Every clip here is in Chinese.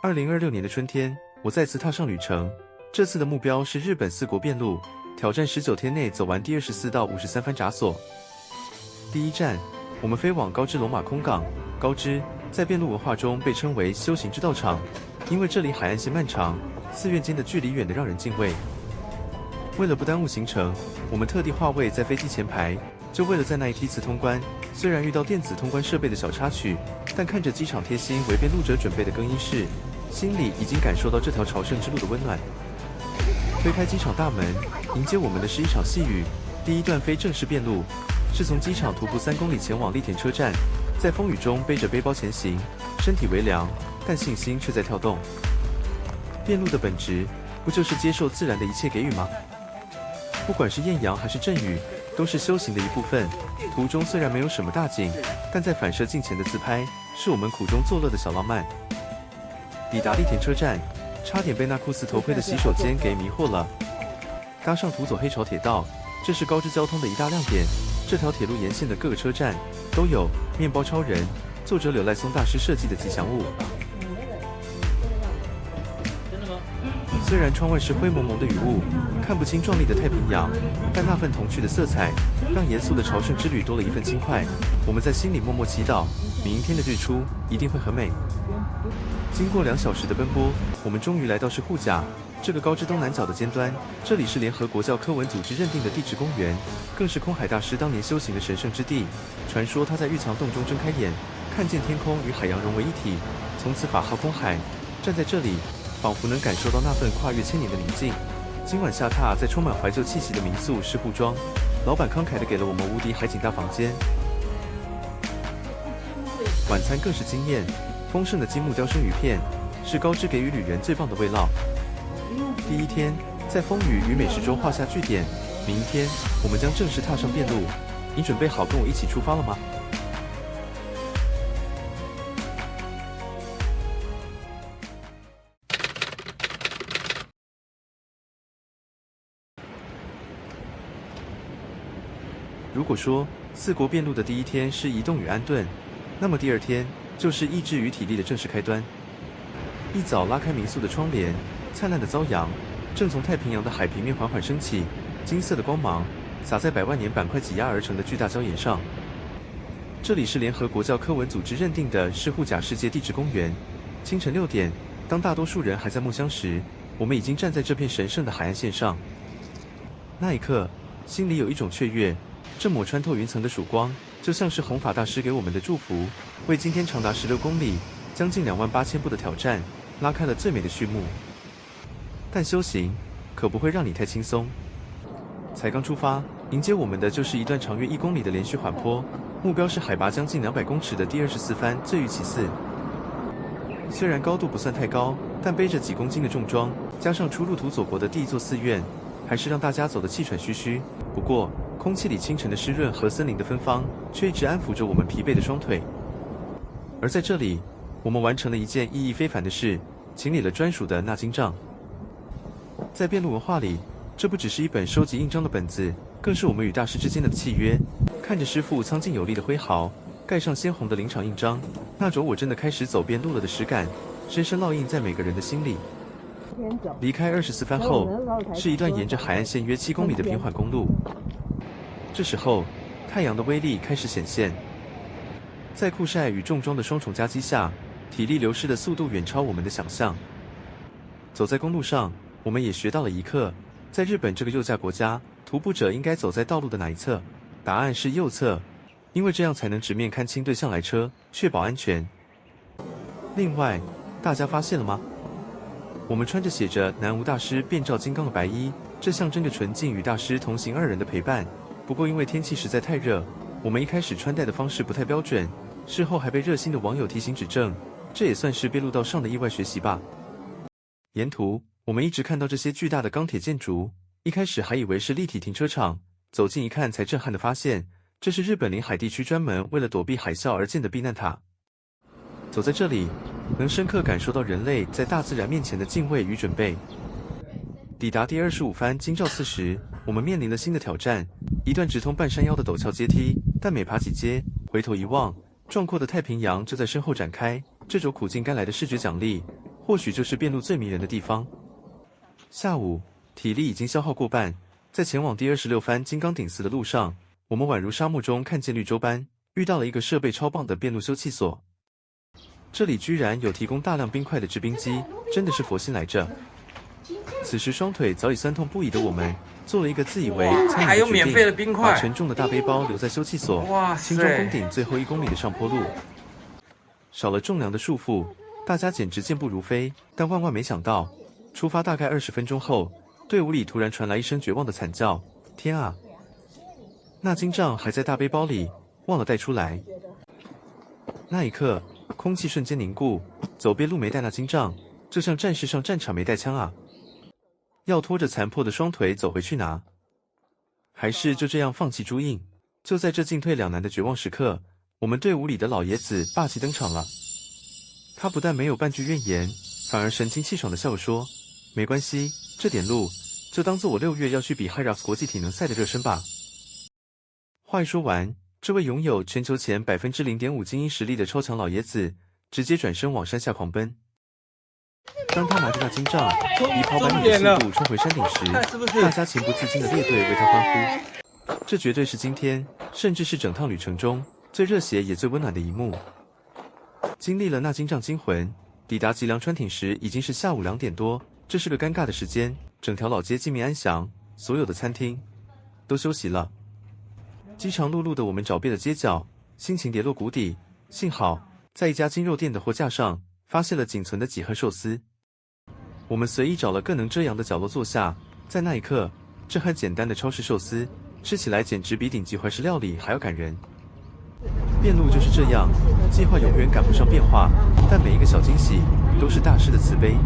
2026年的春天，我再次踏上旅程。這次的目標是日本4國遍路，挑戰19天內走完第24到53番閘所。第一站，我們飛往高知龍馬空港。高知在遍路文化中被稱為修行之道場，因為這裡海岸線漫長，寺院間的距離遠得讓人敬畏。為了不耽誤行程，我們特地劃位在飛機前排，就為了在那一梯次通關。雖然遇到電子通關設備的小插曲，但看着機場貼心為遍路者準備的更衣室，心裡已經感受到這條朝聖之路的溫暖。推開機場大門，迎接我們的是一場細雨。第一段非正式遍路，是從機場徒步3公里前往栗田車站，在風雨中背着背包前行，身體微涼，但信心卻在跳動。遍路的本質，不就是接受自然的一切給予嗎？不管是豔陽還是陣雨，都是修行的一部分。途中雖然沒有什麼大景，但在反射鏡前的自拍，是我們苦中作樂的小浪漫。抵達栗田車站，差點被那酷似頭盔的洗手間給迷惑了。搭上土佐黑潮鐵道，這是高知交通的一大亮點。這條鐵路沿線的各個車站都有麵包超人、作者柳賴松大師設計的吉祥物。雖然窗外是灰蒙蒙的雨霧，看不清壯麗的太平洋，但那份童趣的色彩，讓嚴肅的朝聖之旅多了一份輕快。我們在心裡默默祈禱，明天的日出一定會很美。經過2小時的奔波，我們終於來到是護甲，這個高知東南角的尖端。這裡是聯合國教科文組織認定的地質公園，更是空海大師當年修行的神聖之地。傳說他在玉藏洞中睜開眼，看見天空與海洋融為一體，從此法號空海。站在這裡，仿佛能感受到那份跨越千年的寧靜。今晚下榻在充滿懷舊氣息的民宿是護莊，老闆慷慨地給了我們無敵海景大房間。晚餐更是驚豔，豐盛的金木雕生魚片是高知給予旅人最棒的慰勞。第一天在風雨與美食中畫下句點，明天我們將正式踏上遍路。你準備好跟我一起出發了嗎？如果說4國遍路的第一天是移動與安頓，那麼第2天就是意志與體力的正式開端。一早拉開民宿的窗簾，燦爛的朝陽正從太平洋的海平面緩緩升起，金色的光芒灑在百萬年板塊擠壓而成的巨大礁岩上。這裡是聯合國教科文組織認定的是護甲世界地質公園。清晨6點，當大多數人還在夢鄉時，我們已經站在這片神聖的海岸線上。那一刻，心裡有一種雀躍。這抹穿透雲層的曙光，就像是弘法大師給我們的祝福，為今天長達16公里、將近28000步的挑戰拉開了最美的序幕。但修行可不會讓你太輕鬆。才剛出發，迎接我們的就是一段長約1公里的連續緩坡，目標是海拔將近200公尺的第24番醉玉岐寺。雖然高度不算太高，但背着幾公斤的重裝，加上出入土佐國的第一座寺院，還是讓大家走得氣喘吁吁。不過，空氣裡清晨的濕潤和森林的芬芳，卻一直安撫着我們疲憊的雙腿。而在這裡，我們完成了一件意義非凡的事，清理了專屬的納經帳。在遍路文化裡，這不只是一本收集印章的本子，更是我們與大師之間的契約。看着師父蒼勁有力的揮毫，蓋上鮮紅的靈場印章，那種我真的開始走遍路了的實感，深深烙印在每個人的心裡。離開24番後，是一段沿着海岸線約7公里的平緩公路。這時候，太陽的威力開始顯現，在酷曬與重裝的雙重夾擊下，體力流失的速度遠超我們的想象。走在公路上，我們也學到了一課：在日本這個右駕國家，徒步者應該走在道路的哪一側？答案是右側，因為這樣才能直面看清對向來車，確保安全。另外，大家發現了嗎？我們穿着寫着南無大師遍照金剛的白衣，這象徵着純淨與大師同行2人的陪伴。不過因為天氣實在太熱，我們一開始穿戴的方式不太標準，事後還被熱心的網友提醒指正，這也算是遍路道上的意外學習吧。沿途我們一直看到這些巨大的鋼鐵建築，一開始還以為是立體停車場，走近一看才震撼地發現，這是日本臨海地區專門為了躲避海嘯而建的避難塔。走在這裡，能深刻感受到人類在大自然面前的敬畏與準備。抵達第25番金照寺時，我們面臨了新的挑戰，一段直通半山腰的陡峭階梯，但每爬幾階，回頭一望，壯闊的太平洋就在身後展開。這種苦盡甘來的視覺獎勵，或許就是遍路最迷人的地方。下午，體力已經消耗過半，在前往第26番金剛頂寺的路上，我們宛如沙漠中看見綠洲般，遇到了一個設備超棒的遍路休憩所。這裡居然有提供大量冰塊的制冰機，真的是佛心來着。此時雙腿早已痠痛不已的我們，做了一個自以為參與的決定，把沉重的大背包留在休憩所，輕裝攻頂最後1公里的上坡路。少了重量的束縛，大家簡直健步如飛。但萬萬沒想到，出發大概20分鐘後，隊伍裡突然傳來一聲絕望的慘叫：“天啊！那金杖還在大背包裡，忘了帶出來。”那一刻，空氣瞬間凝固。走遍路沒帶那金杖，就像戰士上戰場沒帶槍啊！要拖着殘破的雙腿走回去拿，還是就這樣放棄朱印？就在這進退兩難的絕望時刻，我們隊伍裡的老爺子霸氣登場了。他不但沒有半句怨言，反而神清氣爽地笑着說：“沒關係，這點路就當做我6月要去比 HYROX 國際體能賽的熱身吧。”話一說完，這位擁有全球前0.5%精英實力的超強老爺子，直接轉身往山下狂奔。當他拿着那金杖，以跑百米的速度衝回山頂時，大家情不自禁地列隊為他歡呼。這絕對是今天，甚至是整趟旅程中最熱血也最溫暖的一幕。經歷了那金杖驚魂，抵達吉良川町時已經是下午2點多，這是個尷尬的時間，整條老街靜謐安詳，所有的餐廳都休息了。飢腸轆轆的我們找遍了街角，心情跌落谷底。幸好在一家精肉店的貨架上發現了僅存的幾盒壽司，我們隨意找了個能遮陽的角落坐下。在那一刻，這盒簡單的超市壽司吃起來簡直比頂級懷石料理還要感人。遍路就是這樣，計劃永遠趕不上變化，但每一個小驚喜都是大師的慈悲。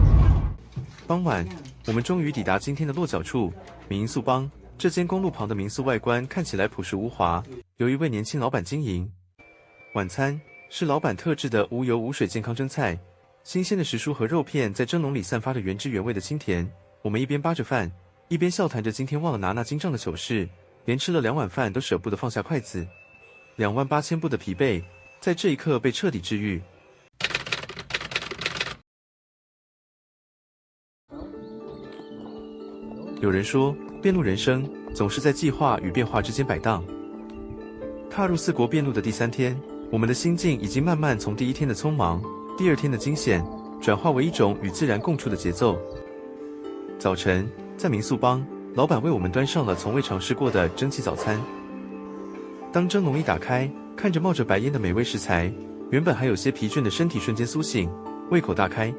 傍晚，我們終於抵達今天的落腳處——民宿幫。這間公路旁的民宿外觀看起來樸實無華，由一位年輕老闆經營。晚餐是老闆特制的無油無水健康蒸菜，新鮮的時蔬和肉片在蒸籠裡散發着原汁原味的清甜。我們一邊扒着飯，一邊笑談着今天忘了拿那金杖的糗事，連吃了2碗飯都捨不得放下筷子。28000步的疲憊，在這一刻被徹底治癒。有人說，遍路人生總是在計劃與變化之間擺盪。踏入4國遍路的第3天，我們的心境已經慢慢從第1天的匆忙、第2天的驚險，轉化為一種與自然共處的節奏。早晨，在民宿幫，老闆為我們端上了從未嘗試過的蒸汽早餐。當蒸籠一打開，看着冒着白煙的美味食材，原本還有些疲倦的身體瞬間甦醒，胃口大開。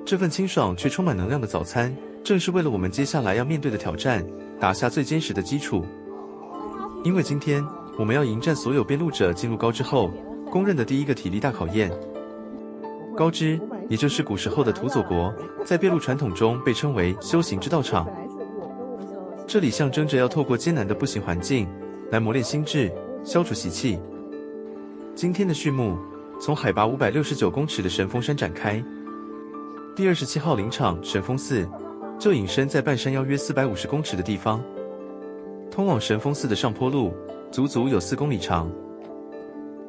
這份清爽卻充滿能量的早餐，正是為了我們接下來要面對的挑戰打下最堅實的基礎。因為今天我們要迎戰所有遍路者進入高知後公認的第一個體力大考驗。高知，也就是古時候的土佐國，在遍路傳統中被稱為修行之道場。這裡象徵着要透過艱難的步行環境來磨練心智，消除習氣。今天的序幕從海拔569公尺的神峰山展開。第27號林場神峰寺就隱身在半山腰約450公尺的地方。通往神峰寺的上坡路足足有4公里長。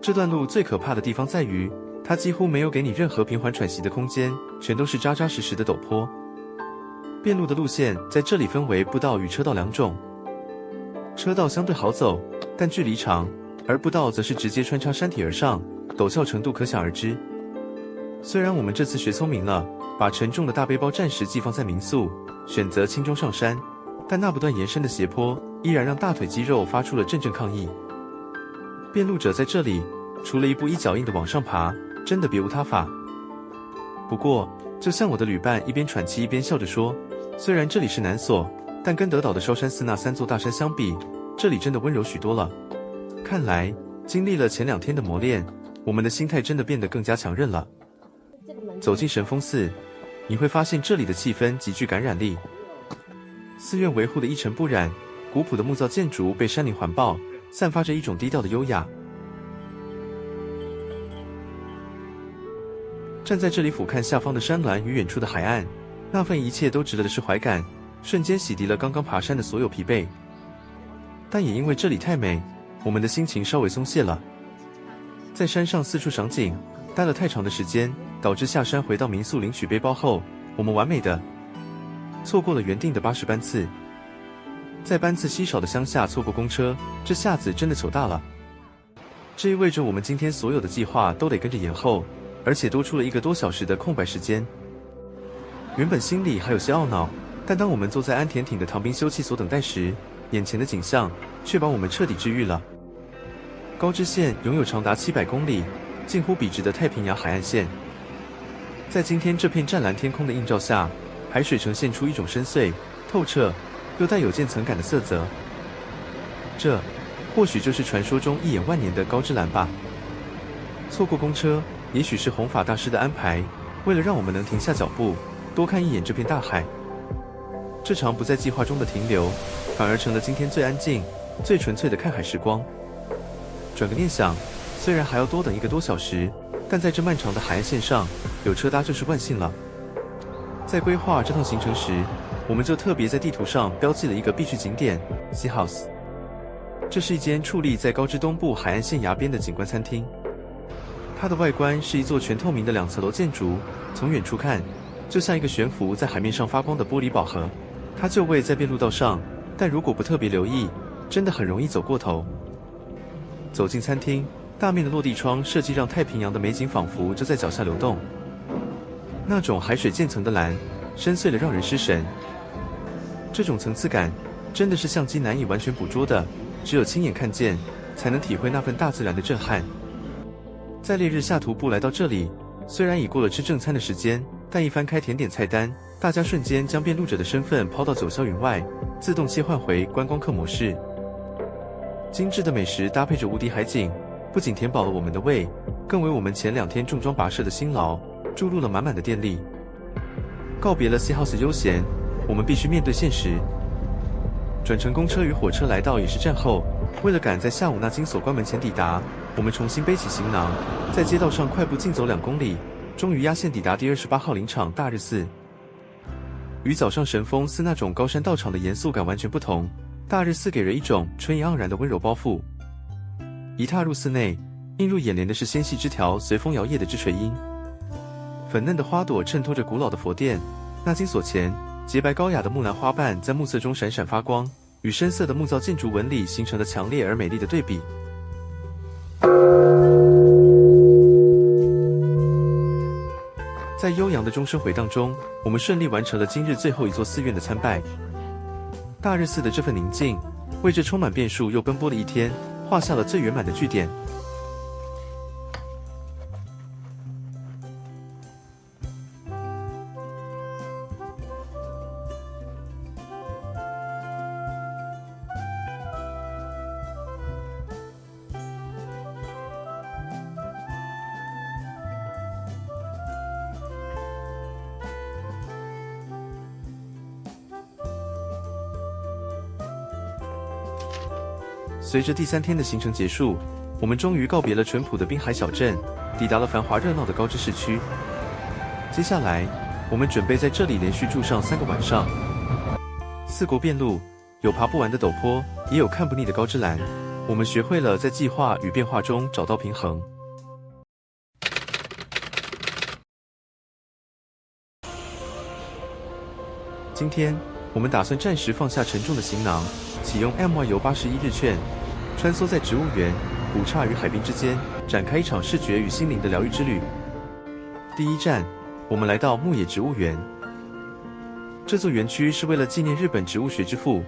這段路最可怕的地方在於，它幾乎沒有給你任何平緩喘息的空間，全都是扎扎實實的陡坡。遍路的路線在這裡分為步道與車道2種。車道相對好走，但距離長，而步道則是直接穿插山體而上，陡峭程度可想而知。雖然我們這次學聰明了，把沉重的大背包暫時寄放在民宿，選擇輕裝上山，但那不斷延伸的斜坡依然讓大腿肌肉發出了陣陣抗議。遍路者在這裡，除了一步一腳印的往上爬，真的別無他法。不過，就像我的旅伴一邊喘氣一邊笑着說，雖然這裡是南所，但跟德島的燒山寺那3座大山相比，這裡真的溫柔許多了。看來，經歷了前2天的磨練，我們的心態真的變得更加強韌了。走進神峰寺，你會發現這裡的氣氛極具感染力。寺院維護的一塵不染，古樸的木造建築被山林環抱，散發着一種低調的優雅。站在這裡俯瞰下方的山巒與遠處的海岸，那份一切都值得的釋懷感，瞬間洗滌了剛剛爬山的所有疲憊。但也因為這裡太美，我們的心情稍微鬆懈了。在山上四處賞景，待了太長的時間，導致下山回到民宿領取背包後，我們完美的錯過了原定的巴士班次。在班次稀少的鄉下錯過公車，這下子真的糗大了。這意味着我們今天所有的計劃都得跟着延後，而且多出了1個多小時的空白時間。原本心裡還有些懊惱，但當我們坐在安田町的唐濱休憩所等待時，眼前的景象卻把我們徹底治癒了。高知縣擁有長達700公里、近乎筆直的太平洋海岸線，在今天這片湛藍天空的映照下，海水呈現出一種深邃、透徹又帶有漸層感的色澤。這或許就是傳說中一眼萬年的高知藍吧。錯過公車，也許是弘法大師的安排，為了讓我們能停下腳步，多看一眼這片大海。這場不在計劃中的停留，反而成了今天最安靜、最純粹的看海時光。轉個念想，雖然還要多等1個多小時，但在這漫長的海岸線上，有車搭就是萬幸了。在規劃這趟行程時，我們就特別在地圖上標記了一個必去景點 Sea House。這是一間矗立在高知東部海岸線崖邊的景觀餐廳。它的外觀是一座全透明的2層樓建築，從遠處看，就像一個懸浮在海面上發光的玻璃寶盒。它就位在便路道上，但如果不特別留意，真的很容易走過頭。走進餐廳，大面的落地窗設計讓太平洋的美景仿佛就在腳下流動。那種海水漸層的藍，深邃得讓人失神。這種層次感，真的是相機難以完全捕捉的，只有親眼看見，才能體會那份大自然的震撼。在烈日下徒步來到這裡，雖然已過了吃正餐的時間，但一翻開甜點菜單，大家瞬間將便路者的身份拋到九霄雲外，自動切換回觀光客模式。精緻的美食搭配着無敵海景，不僅填飽了我們的胃，更為我們前2天重裝跋涉的辛勞注入了滿滿的電力。告別了 Sea House 悠閒，我們必須面對現實。轉乘公車與火車來到也是站後，為了趕在下午那金所關門前抵達，我們重新背起行囊，在街道上快步競走2公里，終於壓線抵達第28號林場大日寺。與早上神風寺那種高山道場的嚴肅感完全不同，大日寺給人一種春意盎然的溫柔包覆。一踏入寺內，映入眼簾的是纖細枝條隨風搖曳的枝垂音，粉嫩的花朵襯托着古老的佛殿。那金所前潔白高雅的木蘭花瓣在暮色中閃閃發光，與深色的木造建築紋理形成了強烈而美麗的對比。在悠揚的鐘聲回盪中，我們順利完成了今日最後一座寺院的參拜。大日寺的這份寧靜，為這充滿變數又奔波的一天畫下了最圓滿的句點。隨着第3天的行程結束，我們終於告別了淳樸的濱海小鎮，抵達了繁華熱鬧的高知市區。接下來，我們準備在這裡連續住上3個晚上。4國遍路，有爬不完的陡坡，也有看不膩的高知藍。我們學會了在計劃與變化中找到平衡。今天，我們打算暫時放下沉重的行囊，啟用 MY 遊81日券，穿梭在植物園、古剎與海濱之間，展開一場視覺與心靈的療癒之旅。第一站，我們來到牧野植物園。這座園區是為了紀念日本植物學之父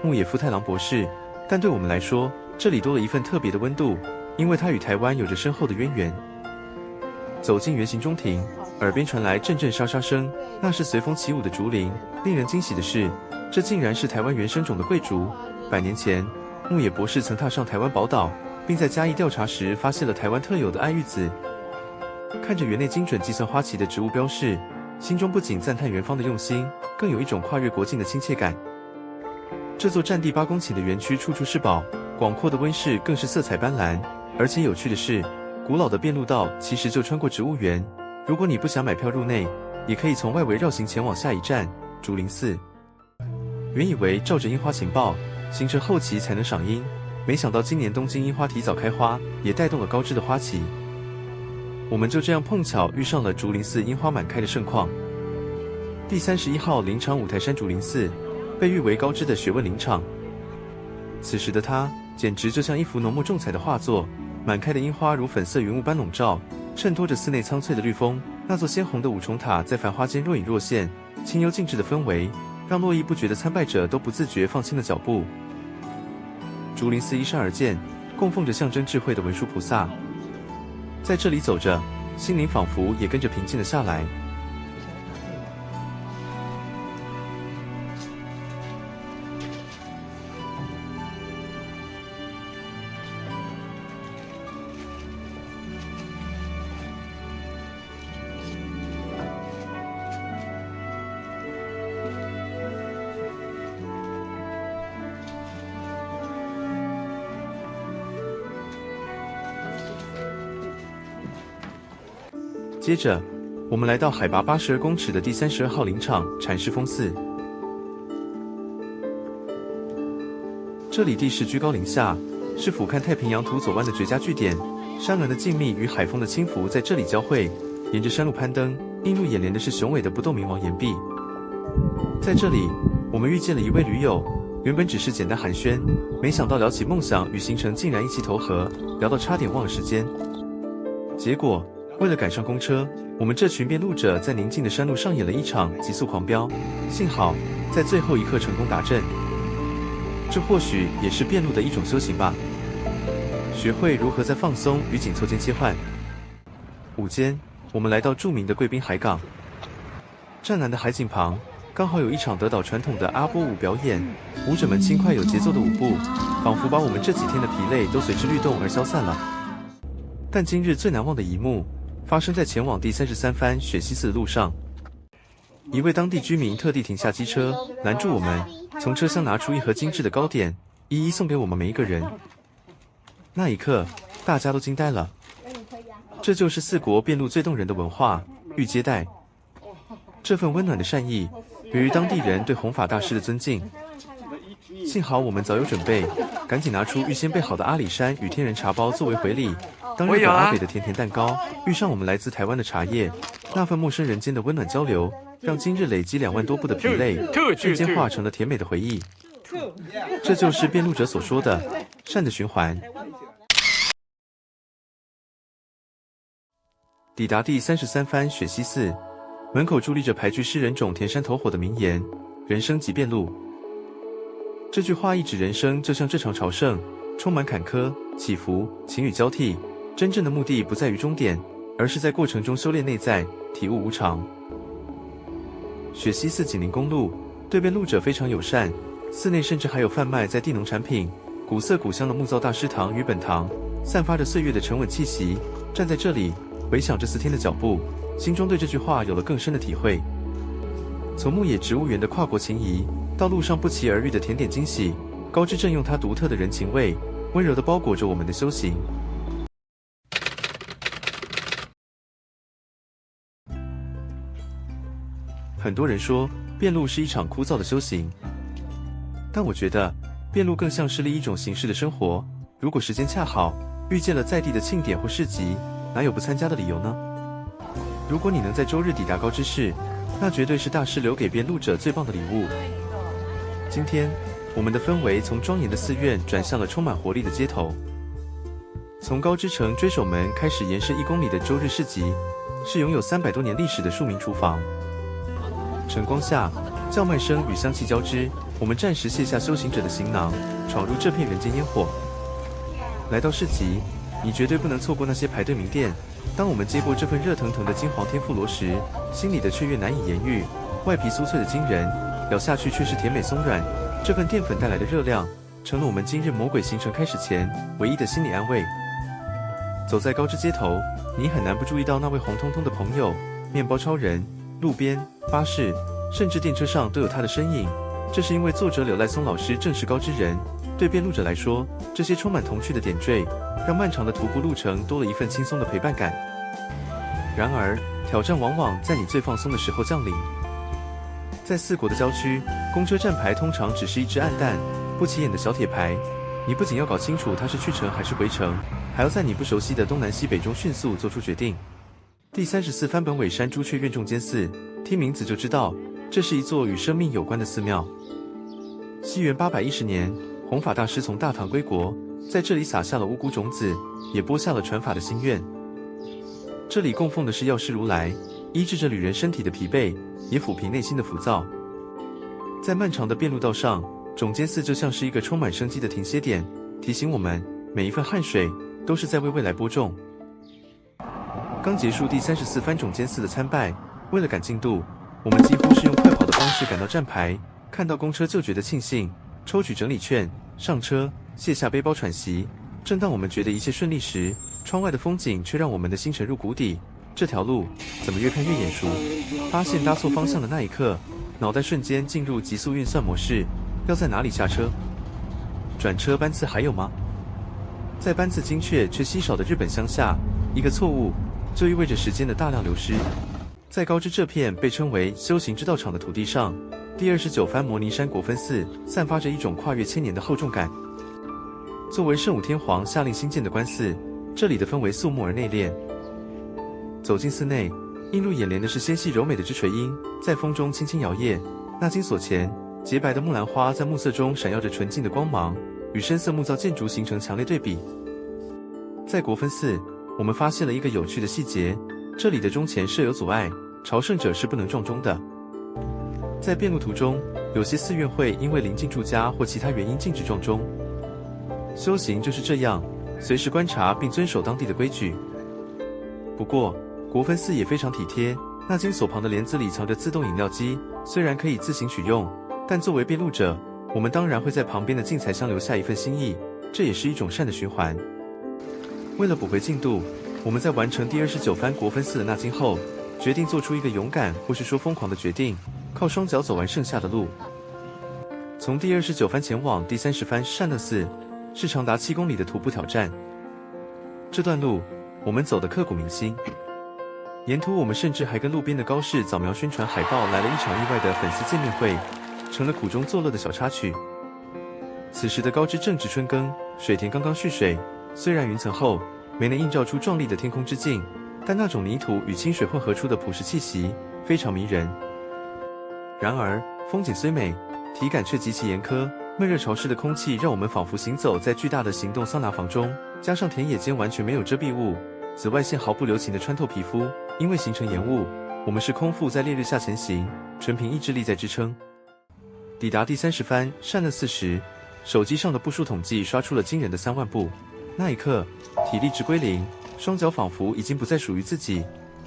牧野富太郎博士，但對我們來說，這裡多了一份特別的溫度，因為它與台灣有着深厚的淵源。走進園形中庭，耳邊傳來陣陣沙沙聲，那是隨風起舞的竹林。令人驚喜的是，這竟然是台灣原生種的桂竹。100年前，牧野博士曾踏上台灣寶島，並在嘉義調查時發現了台灣特有的愛玉子。看着園內精準計算花期的植物標示，心中不僅讚嘆園方的用心，更有一種跨越國境的親切感。這座佔地8公頃的園區處處是寶，廣闊的溫室更是色彩斑斕。而且有趣的是，古老的便路道其實就穿過植物園。如果你不想買票入內，也可以從外圍繞行前往下一站竹林寺。原以為照着櫻花情報，行程後期才能賞櫻，沒想到今年東京櫻花提早開花，也帶動了高知的花期。我們就這樣碰巧遇上了竹林寺櫻花滿開的盛況。第31號林場五台山竹林寺，被譽為高知的學問林場。此時的它，簡直就像一幅濃墨重彩的畫作，滿開的櫻花如粉色雲霧般籠罩，襯托着寺內蒼翠的綠風。那座鮮紅的五重塔在繁花間若隱若現，清幽靜致的氛圍，讓絡繹不絕的參拜者都不自覺放輕了腳步。竹林寺依山而建，供奉着象徵智慧的文殊菩薩。在這裡走着，心靈仿佛也跟着平靜了下來。接着，我們來到海拔82公尺的第32號林場禪師峰寺。這裡地勢居高臨下，是俯瞰太平洋圖左灣的絕佳據點。山巒的靜謐與海風的輕拂在這裡交匯，沿着山路攀登，映入眼簾的是雄偉的不動明王岩壁。在這裡，我們遇見了一位驢友，原本只是簡單寒暄，沒想到聊起夢想與行程竟然一氣投合，聊到差點忘了時間。結果，為了趕上公車，我們這群遍路者在寧靜的山路上演了一場急速狂飆，幸好在最後一刻成功達陣。這或許也是遍路的一種修行吧，學會如何在放鬆與緊湊間切換。午間，我們來到著名的貴賓海港，湛藍的海景旁，剛好有一場德島傳統的阿波舞表演，舞者們輕快有節奏的舞步，仿佛把我們這幾天的疲累都隨之律動而消散了。但今日最難忘的一幕，發生在前往第33番雪溪寺的路上。一位當地居民特地停下機車，攔住我們，從車廂拿出一盒精緻的糕點，一一送給我們每一個人。那一刻，大家都驚呆了。這就是四國遍路最動人的文化——御接待。這份溫暖的善意，源於當地人對弘法大師的尊敬。幸好我們早有準備，趕緊拿出預先備好的阿里山與天人茶包作為回禮。當日本阿北的甜甜蛋糕遇上我們來自台灣的茶葉，那份陌生人間的溫暖交流，讓今日累積2萬多步的疲累，瞬間化成了甜美的回憶。這就是遍路者所說的善的循環。抵達第33番雪溪寺，門口佇立着排句詩人種田山頭火的名言：“人生即遍路。”這句話意指人生就像這場朝聖，充滿坎坷、起伏、晴雨交替。真正的目的不在於終點，而是在過程中修煉內在，體悟無常。雪溪寺緊鄰公路，對遍路者非常友善，寺內甚至還有販賣在地農產品、古色古香的木造大師堂與本堂，散發着歲月的沉穩氣息。站在這裡，回想這4天的腳步，心中對這句話有了更深的體會。從牧野植物園的跨國情誼，到路上不期而遇的甜點驚喜，高知正用它獨特的人情味，溫柔地包裹着我們的修行。很多人說，遍路是一場枯燥的修行，但我覺得，遍路更像是另一種形式的生活。如果時間恰好，遇見了在地的慶典或市集，哪有不參加的理由呢？如果你能在周日抵達高知市，那絕對是大師留給遍路者最棒的禮物。今天，我們的氛圍從莊嚴的寺院轉向了充滿活力的街頭。從高知城追手門開始延伸1公里的周日市集，是擁有300多年歷史的庶民廚房。晨光下，叫賣聲與香氣交織，我們暫時卸下修行者的行囊，闖入這片人間煙火。來到市集，你絕對不能錯過那些排隊名店。當我們接過這份熱騰騰的金黃天婦羅時，心裡的雀躍難以言喻。外皮酥脆的驚人，咬下去卻是甜美鬆軟。這份澱粉帶來的熱量，成了我們今日魔鬼行程開始前唯一的心理安慰。走在高知街頭，你很難不注意到那位紅彤彤的朋友——麵包超人。路邊、巴士，甚至電車上都有他的身影。這是因為作者柳賴松老師正是高知人。對遍路者來說，這些充滿童趣的點綴，讓漫長的徒步路程多了一份輕鬆的陪伴感。然而，挑戰往往在你最放鬆的時候降臨。在四國的郊區，公車站牌通常只是一隻暗淡、不起眼的小鐵牌。你不僅要搞清楚它是去程還是回程，還要在你不熟悉的東南西北中迅速做出決定。第34番本尾山朱雀院眾間寺，聽名字就知道，這是一座與生命有關的寺廟。西元810年，弘法大師從大唐歸國，在這裡撒下了五穀種子，也播下了傳法的心願。這裡供奉的是藥師如來，醫治着旅人身體的疲憊，也撫平內心的浮躁。在漫長的遍路道上，種間寺就像是一個充滿生機的停歇點，提醒我們每一份汗水都是在為未來播種。剛結束第34番種間寺的參拜，為了趕進度，我們幾乎是用快跑的方式趕到站牌，看到公車就覺得慶幸，抽取整理券，上車，卸下背包喘息。正當我們覺得一切順利時，窗外的風景卻讓我們的心沉入谷底。這條路怎麼越看越眼熟？發現搭錯方向的那一刻，腦袋瞬間進入極速運算模式，要在哪裡下車？轉車班次還有嗎？在班次精確卻稀少的日本鄉下，一個錯誤就意味着時間的大量流失。在高知這片被稱為修行之道場的土地上，第29番摩尼山國分寺散發着一種跨越千年的厚重感。作為聖武天皇下令興建的官寺，這裡的氛圍肅穆而內斂。走進寺內，映入眼簾的是纖細柔美的枝垂櫻，在風中輕輕搖曳。那經所前，潔白的木蘭花在暮色中閃耀着純淨的光芒，與深色木造建築形成強烈對比。在國分寺，我們發現了一個有趣的細節，這裡的鐘前設有阻礙，朝聖者是不能撞鐘的。在遍路途中，有些寺院會因為臨近住家或其他原因禁止撞鐘。修行就是這樣，隨時觀察並遵守當地的規矩。不過，國分寺也非常體貼，那經所旁的簾子裡藏着自動飲料機，雖然可以自行取用，但作為遍路者，我們當然會在旁邊的淨財箱留下一份心意，這也是一種善的循環。為了補回進度，我們在完成第29番國分寺的納經後，決定做出一個勇敢或是說瘋狂的決定，靠雙腳走完剩下的路。從第29番前往第30番善樂寺，是長達7公里的徒步挑戰。這段路我們走得刻骨銘心，沿途我們甚至還跟路邊的高市早苗宣傳海報來了一場意外的粉絲見面會，成了苦中作樂的小插曲。此時的高知正值春耕，水田剛剛蓄水，雖然雲層厚，沒能映照出壯麗的天空之鏡，但那種泥土與清水混合出的樸實氣息非常迷人。然而，風景雖美，體感卻極其嚴苛。悶熱潮濕的空氣讓我們仿佛行走在巨大的行動桑拿房中，加上田野間完全沒有遮蔽物，紫外線毫不留情地穿透皮膚。因為行程延誤，我們是空腹在烈日下前行，純憑意志力在支撐。抵達第30番善樂寺時，手機上的步數統計刷出了驚人的3萬步。那一刻，體力值歸零，雙腳仿佛已經不再屬於自己，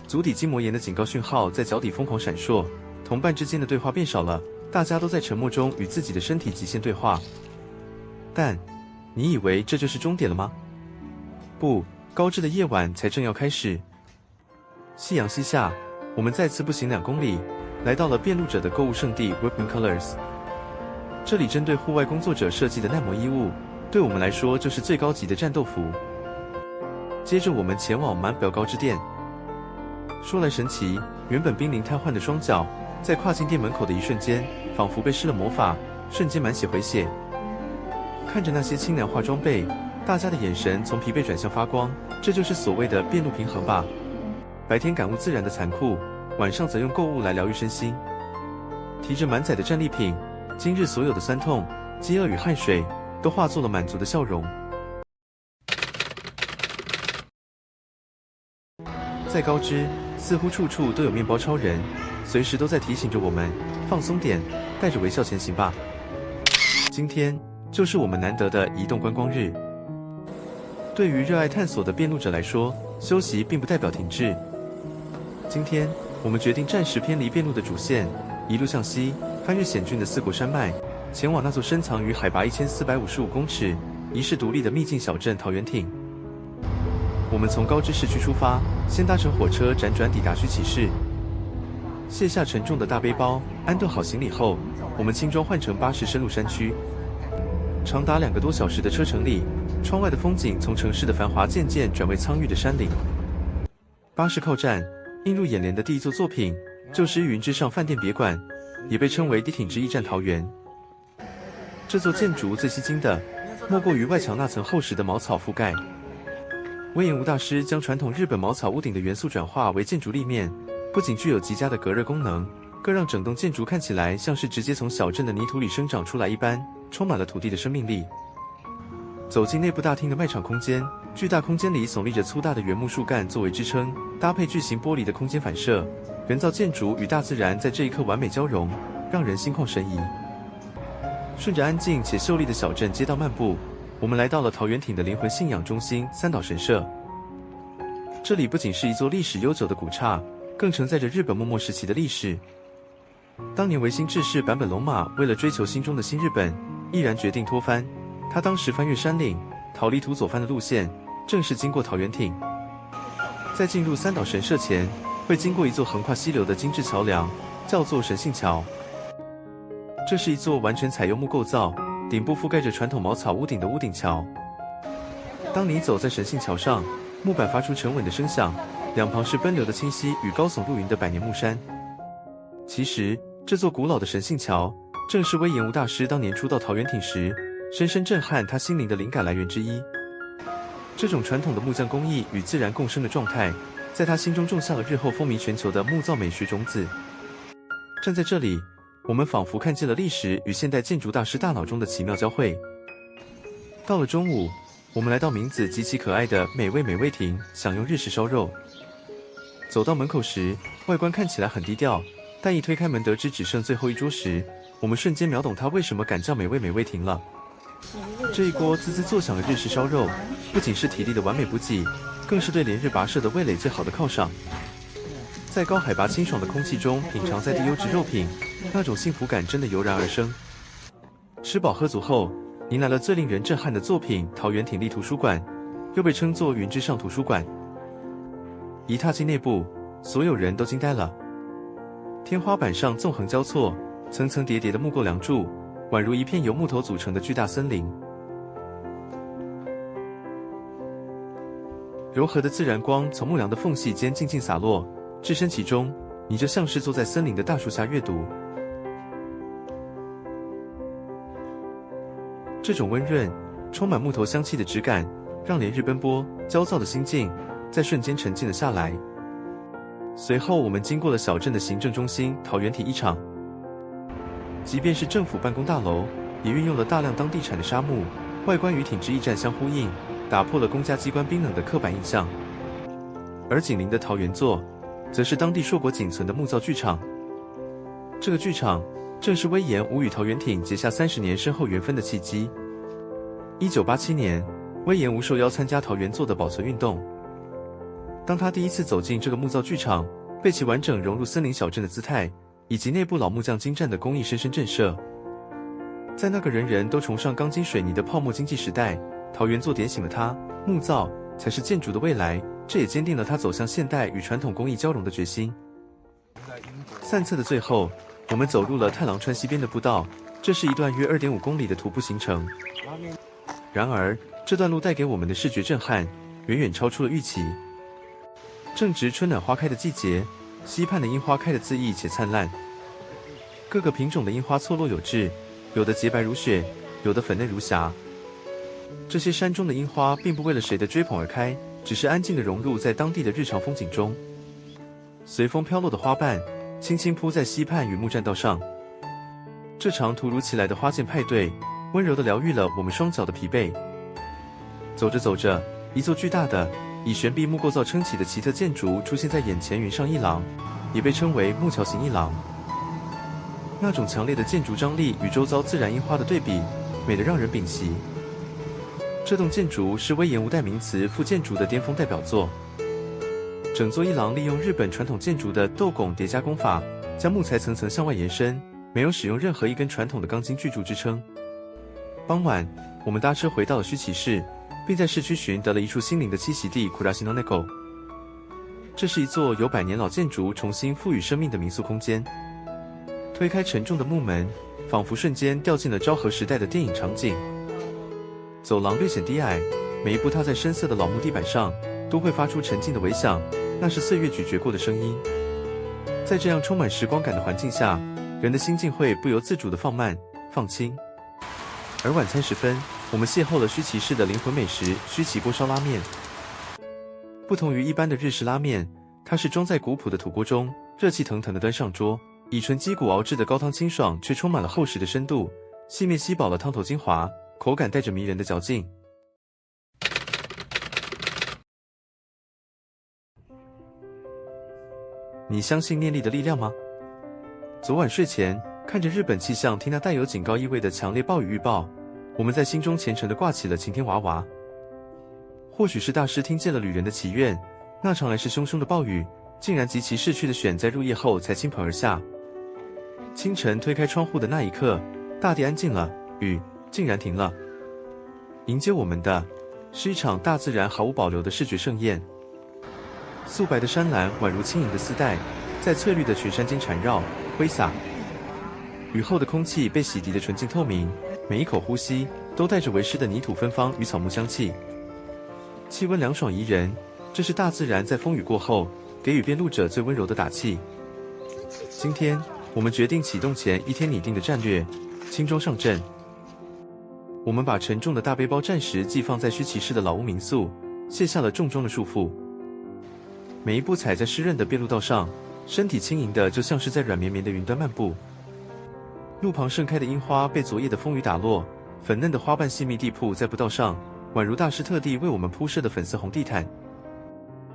足底筋膜炎的警告訊號在腳底瘋狂閃爍，同伴之間的對話變少了。大家都在沉默中與自己的身體極限對話。但，你以為這就是終點了嗎？不，高知的夜晚才正要開始。夕陽西下，我們再次步行2公里，來到了遍路者的購物聖地 Workman Colors。這裡針對戶外工作者設計的耐磨衣物，對我們來說就是最高級的戰鬥服。接着我們前往滿表高知店。說來神奇，原本瀕臨癱瘓的雙腳，在跨進店門口的一瞬間，仿佛被施了魔法，瞬間滿血回血。看着那些輕量化裝備，大家的眼神從疲憊轉向發光，這就是所謂的遍路平衡吧。白天感悟自然的殘酷，晚上則用購物來療癒身心。提着滿載的戰利品，今日所有的酸痛、飢餓與汗水，都化作了滿足的笑容。在高知，似乎處處都有麵包超人，隨時都在提醒着我們放鬆點，帶着微笑前行吧。今天就是我們難得的移動觀光日。對於熱愛探索的遍路者來說，休息並不代表停滯。今天我們決定暫時偏離遍路的主線，一路向西，翻越險峻的四國山脈，前往那座深藏於海拔1455公尺、遺世獨立的秘境小鎮桃源町。我們從高知市區出發，先搭乘火車輾轉抵達須崎市。卸下沉重的大背包，安頓好行李後，我們輕裝換乘巴士深入山區。長達2個多小時的車程裡，窗外的風景從城市的繁華漸漸轉為蒼鬱的山嶺。巴士靠站，映入眼簾的第一座作品就是玉雲之上飯店別館，也被稱為敵挺之驛站桃源。這座建築最吸睛的，莫過於外牆那層厚實的茅草覆蓋。隈研吾大師將傳統日本茅草屋頂的元素轉化為建築立面，不僅具有極佳的隔熱功能，更讓整棟建築看起來像是直接從小鎮的泥土裡生長出來一般，充滿了土地的生命力。走進內部大廳的賣場空間，巨大空間裡聳立着粗大的原木樹幹作為支撐，搭配巨型玻璃的空間反射，人造建築與大自然在這一刻完美交融，讓人心曠神怡。順着安靜且秀麗的小鎮街道漫步，我們來到了桃園町的靈魂信仰中心三島神社。這裡不僅是一座歷史悠久的古剎，更承載着日本幕末時期的歷史。當年維新志士坂本龍馬為了追求心中的新日本，毅然決定脫藩。他當時翻越山嶺，逃離土佐藩的路線，正是經過桃園町。在進入三島神社前，會經過一座橫跨溪流的精緻橋梁，叫做神信橋。這是一座完全採用木構造，頂部覆蓋着傳統茅草屋頂的屋頂橋。當你走在神信橋上，木板發出沉穩的聲響，兩旁是奔流的清溪與高聳入雲的百年木山。其實，這座古老的神信橋，正是隈研吾大師當年初到桃園町時，深深震撼他心靈的靈感來源之一。這種傳統的木匠工藝與自然共生的狀態，在他心中種下了日後風靡全球的木造美學種子。站在這裡，我們仿佛看見了歷史與現代建築大師大腦中的奇妙交匯。到了中午，我們來到名字極其可愛的美味亭，享用日式燒肉。走到門口時，外觀看起來很低調，但一推開門得知只剩最後一桌時，我們瞬間秒懂他為什麼敢叫美味亭了。這一鍋滋滋作響的日式燒肉，不僅是體力的完美補給，更是對連日跋涉的味蕾最好的犒賞。在高海拔清爽的空氣中品嘗在地優質肉品，那種幸福感真的油然而生。吃飽喝足後，迎來了最令人震撼的作品——桃園町立圖書館，又被稱作雲之上圖書館。一踏進內部，所有人都驚呆了。天花板上縱橫交錯、層層疊疊的木構梁柱，宛如一片由木頭組成的巨大森林。柔和的自然光從木梁的縫隙間靜靜灑落，置身其中，你就像是坐在森林的大樹下閱讀。這種溫潤、充滿木頭香氣的質感，讓連日奔波、焦躁的心境在瞬間沉靜了下來。隨後，我們經過了小鎮的行政中心桃園體育場。即便是政府辦公大樓，也運用了大量當地產的紗木，外觀與挺直驛站相呼應，打破了公家機關冰冷的刻板印象。而緊鄰的桃園座，則是當地碩果僅存的木造劇場。這個劇場正是隈研吾與桃園町結下30年深厚緣分的契機。1987年，隈研吾受邀參加桃園座的保存運動。當他第一次走進這個木造劇場，被其完整融入森林小鎮的姿態，以及內部老木匠精湛的工藝深深震懾。在那個人人都崇尚鋼筋水泥的泡沫經濟時代，桃園座點醒了他，木造才是建築的未來，這也堅定了他走向現代與傳統工藝交融的決心。散策的最後，我們走入了太郎川西邊的步道，這是一段約 2.5 公里的徒步行程。然而，這段路帶給我們的視覺震撼，遠遠超出了預期。正值春暖花開的季節，溪畔的櫻花開得恣意且燦爛，各個品種的櫻花錯落有致，有的潔白如雪，有的粉嫩如霞。這些山中的櫻花並不為了誰的追捧而開，只是安靜地融入在當地的日常風景中。隨風飄落的花瓣，輕輕鋪在溪畔與木棧道上。這場突如其來的花見派對，溫柔地療癒了我們雙腳的疲憊。走着走着，一座巨大的以懸臂木構造撐起的奇特建築出現在眼前，雲上一廊，也被稱為木橋型一廊。那種強烈的建築張力與周遭自然櫻花的對比，美得讓人屏息。這棟建築是隈研吾代名詞復建築的巔峰代表作。整座一廊利用日本傳統建築的斗拱疊加工法，將木材層層向外延伸，沒有使用任何一根傳統的鋼筋巨柱支撐。傍晚，我們搭車回到了須崎市，並在市區尋得了一處心靈的棲息地 Kurashino Neko。這是一座由100年老建築重新賦予生命的民宿空間。推開沉重的木門，仿佛瞬間掉進了昭和時代的電影場景。走廊略顯低矮，每一步踏在深色的老木地板上，都會發出沉靜的微響，那是歲月咀嚼過的聲音。在這樣充滿時光感的環境下，人的心境會不由自主地放慢、放輕。而晚餐時分，我們邂逅了須崎市的靈魂美食——須崎鍋燒拉麵。不同於一般的日式拉麵，它是裝在古樸的土鍋中，熱氣騰騰地端上桌，以純雞骨熬製的高湯清爽，卻充滿了厚實的深度，細麵吸飽了湯頭精華，口感帶着迷人的嚼勁。你相信念力的力量嗎？昨晚睡前，看着日本氣象廳那帶有警告意味的強烈暴雨預報，我們在心中虔誠地掛起了晴天娃娃。或許是大師聽見了旅人的祈願，那場來勢洶洶的暴雨，竟然極其識趣地選在入夜後才傾盆而下。清晨推開窗戶的那一刻，大地安靜了，雨竟然停了。迎接我們的，是一場大自然毫無保留的視覺盛宴。素白的山巒宛如輕盈的絲帶，在翠綠的群山間纏繞揮灑。雨後的空氣被洗滌得純淨透明，每一口呼吸都帶着微濕的泥土芬芳與草木香氣。氣溫涼爽宜人，這是大自然在風雨過後給予邊路者最溫柔的打氣。今天我們決定啟動前一天擬定的戰略，輕裝上陣。我們把沉重的大背包暫時寄放在須崎市的老屋民宿，卸下了重裝的束縛。每一步踩在濕潤的便路道上，身體輕盈的就像是在軟綿綿的雲端漫步。路旁盛開的櫻花被昨夜的風雨打落，粉嫩的花瓣細密地鋪在步道上，宛如大師特地為我們鋪設的粉色紅地毯。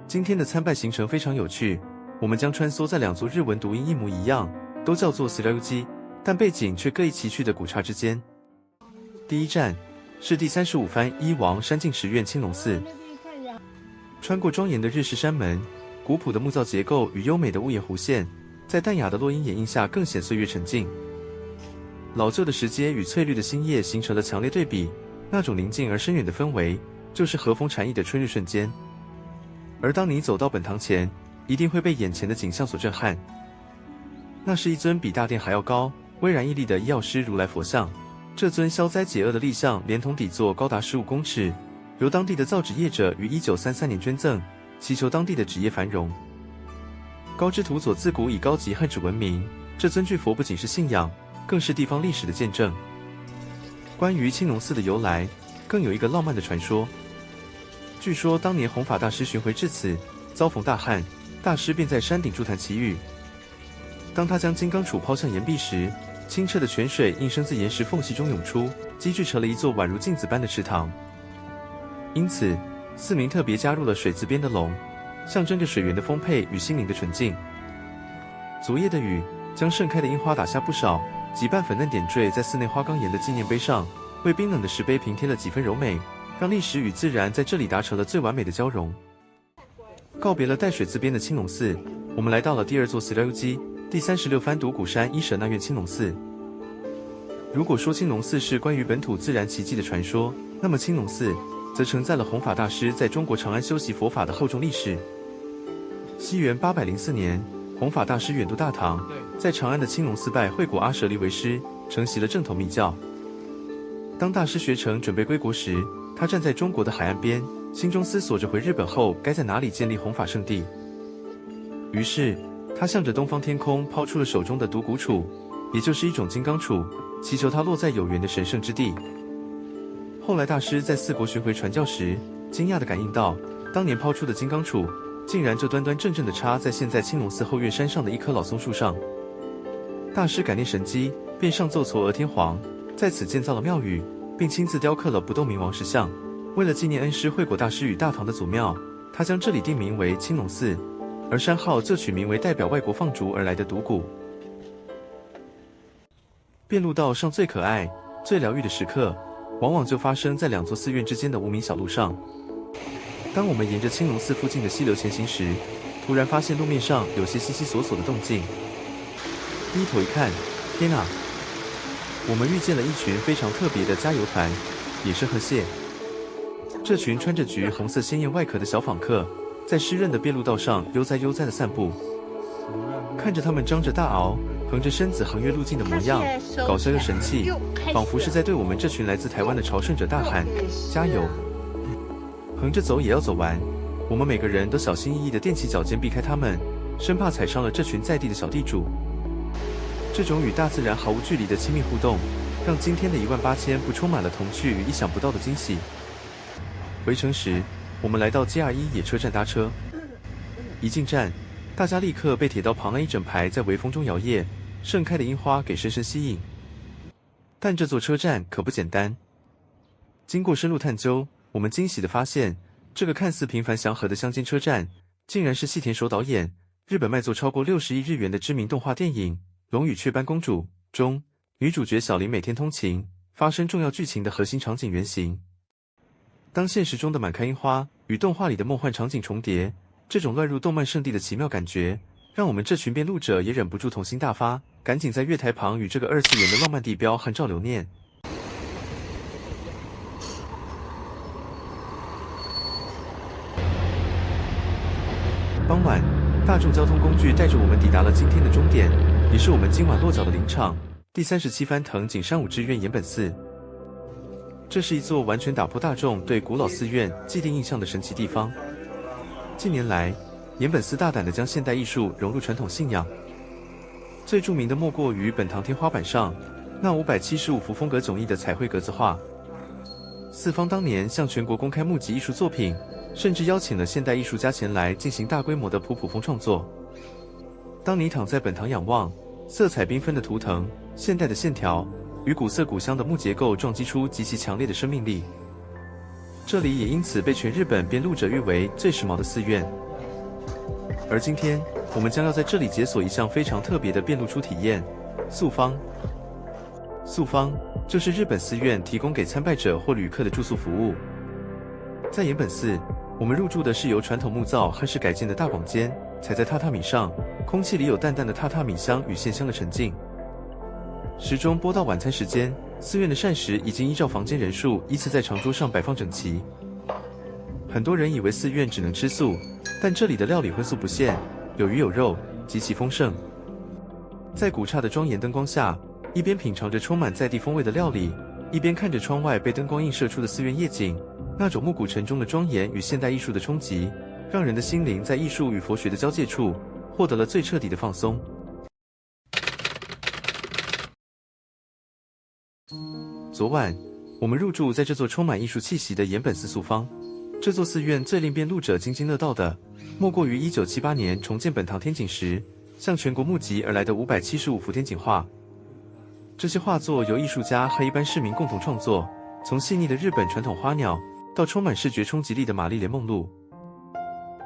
今天的參拜行程非常有趣，我們將穿梭在兩座日文讀音一模一樣，都叫做 Tsurayuji， 但背景卻各異崎嶇的古剎之間。第一站是第35番一王山境石院青龍寺，穿過莊嚴的日式山門，古樸的木造結構與優美的屋檐弧線，在淡雅的落陰掩映下更顯歲月沉靜。老舊的石階與翠綠的新葉形成了強烈對比，那種寧靜而深遠的氛圍，就是和風禪意的春日瞬間。而當你走到本堂前，一定會被眼前的景象所震撼。那是一尊比大殿還要高、巍然屹立的醫藥師如來佛像。這尊消災解厄的立像，連同底座高達15公尺，由當地的造紙業者於1933年捐贈，祈求當地的紙業繁榮。高知土佐自古以高級漢紙聞名，這尊巨佛不僅是信仰，更是地方歷史的見證。關於青龍寺的由來，更有一個浪漫的傳說。據說當年弘法大師巡迴至此，遭逢大旱，大師便在山頂築壇祈雨。當他將金剛杵拋向岩壁時，清澈的泉水硬生自岩石縫隙中湧出，積聚成了一座宛如鏡子般的池塘。因此，寺名特別加入了水字邊的龍，象徵着水源的豐沛與心靈的純淨。昨夜的雨將盛開的櫻花打下不少，幾瓣粉嫩點綴在寺內花崗岩的紀念碑上，為冰冷的石碑平添了幾分柔美，讓歷史與自然在這裡達成了最完美的交融。告別了帶水字邊的青龍寺，我們來到了第二座Tsurayuji，第36番獨古山伊舍那院青龍寺。如果說青龍寺是關於本土自然奇蹟的傳說，那麼青龍寺則承載了弘法大師在中國長安修習佛法的厚重歷史。西元804年，弘法大師遠渡大唐，在長安的青龍寺拜惠果阿舍利為師，承襲了正統密教。當大師學成準備歸國時，他站在中國的海岸邊，心中思索着回日本後該在哪裡建立弘法聖地。於是他向着東方天空拋出了手中的獨孤杵，也就是一種金剛杵，祈求它落在有緣的神聖之地。後來大師在四國巡迴傳教時，驚訝地感應到，當年拋出的金剛杵，竟然就端端正正地插在現在青龍寺後院山上的一棵老松樹上。大師感念神機，便上奏嵯峨天皇，在此建造了廟宇，並親自雕刻了不動明王石像。為了紀念恩師惠果大師與大唐的祖廟，他將這裡定名為青龍寺，而山號就取名為代表外國放逐而來的獨孤。便路道上最可愛、最療癒的時刻，往往就發生在兩座寺院之間的無名小路上。當我們沿着青龍寺附近的溪流前行時，突然發現路面上有些悉悉索索的動靜。低頭一看，天啊！我們遇見了一群非常特別的加油團——野生河蟹。這群穿着橘紅色鮮豔外殼的小訪客，在濕潤的便路道上悠哉悠哉地散步。看着他們張着大螯，橫着身子橫越路徑的模樣，搞笑又神氣，仿佛是在對我們這群來自台灣的朝聖者大喊：加油！橫着走也要走完。我們每個人都小心翼翼地踮起腳尖避開他們，生怕踩傷了這群在地的小地主。這種與大自然毫無距離的親密互動，讓今天的18000步充滿了童趣與意想不到的驚喜。回程時，我們來到 JR 野車站搭車。一進站，大家立刻被鐵道旁那一整排在微風中搖曳、盛開的櫻花給深深吸引。但這座車站可不簡單。經過深入探究，我們驚喜地發現，這個看似平凡祥和的鄉間車站，竟然是細田守導演日本賣座超過60億日元的知名動畫電影《龍與雀斑公主》中女主角小林每天通勤、發生重要劇情的核心場景原型。當現實中的滿開櫻花與動畫裡的夢幻場景重疊，這種亂入動漫聖地的奇妙感覺，讓我們這群遍路者也忍不住童心大發，趕緊在月台旁與這個二次元的浪漫地標合照留念。傍晚，大眾交通工具帶着我們抵達了今天的終點，也是我們今晚落腳的林場——第37番藤井山武志院岩本寺。這是一座完全打破大眾對古老寺院既定印象的神奇地方。近年來，岩本寺大膽地將現代藝術融入傳統信仰。最著名的莫過於本堂天花板上那575幅風格迥異的彩繪格子畫。寺方當年向全國公開募集藝術作品，甚至邀請了現代藝術家前來進行大規模的普普風創作。當你躺在本堂仰望，色彩繽紛的圖騰、現代的線條與古色古香的木結構撞擊出極其強烈的生命力。這裡也因此被全日本遍路者譽為最時髦的寺院。而今天，我們將要在這裡解鎖一項非常特別的遍路初體驗——宿坊。宿坊就是日本寺院提供給參拜者或旅客的住宿服務。在岩本寺，我們入住的是由傳統木造和式改建的大廣間，踩在榻榻米上，空氣裡有淡淡的榻榻米香與線香的沉靜。時鐘撥到晚餐時間，寺院的膳食已經依照房間人數依次在長桌上擺放整齊。很多人以為寺院只能吃素，但這裡的料理葷素不限，有魚有肉，極其豐盛。在古剎的莊嚴燈光下，一邊品嘗着充滿在地風味的料理，一邊看着窗外被燈光映射出的寺院夜景，那種暮鼓晨鐘的莊嚴與現代藝術的衝擊，讓人的心靈在藝術與佛學的交界處獲得了最徹底的放鬆。昨晚，我們入住在這座充滿藝術氣息的岩本寺宿坊。這座寺院最令遍路者津津樂道的，莫過於1978年重建本堂天井時，向全國募集而來的575幅天井畫。這些畫作由藝術家和一般市民共同創作，從細膩的日本傳統花鳥，到充滿視覺衝擊力的瑪麗蓮夢露。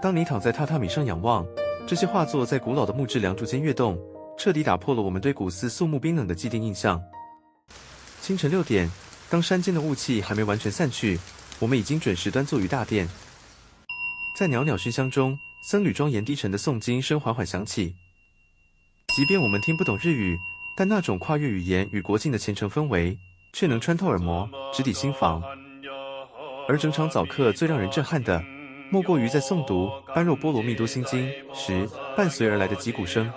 當你躺在榻榻米上仰望，這些畫作在古老的木質梁柱間躍動，徹底打破了我們對古寺肅穆冰冷的既定印象。清晨6點，當山間的霧氣還沒完全散去，我們已經準時端坐於大殿。在裊裊熏香中，僧侶莊嚴低沉的誦經聲緩緩響起。即便我們聽不懂日語，但那種跨越語言與國境的虔誠氛圍，卻能穿透耳膜，直抵心房。而整場早課最讓人震撼的，莫過於在誦讀《般若波羅蜜多心經》時，伴隨而來的擊鼓聲。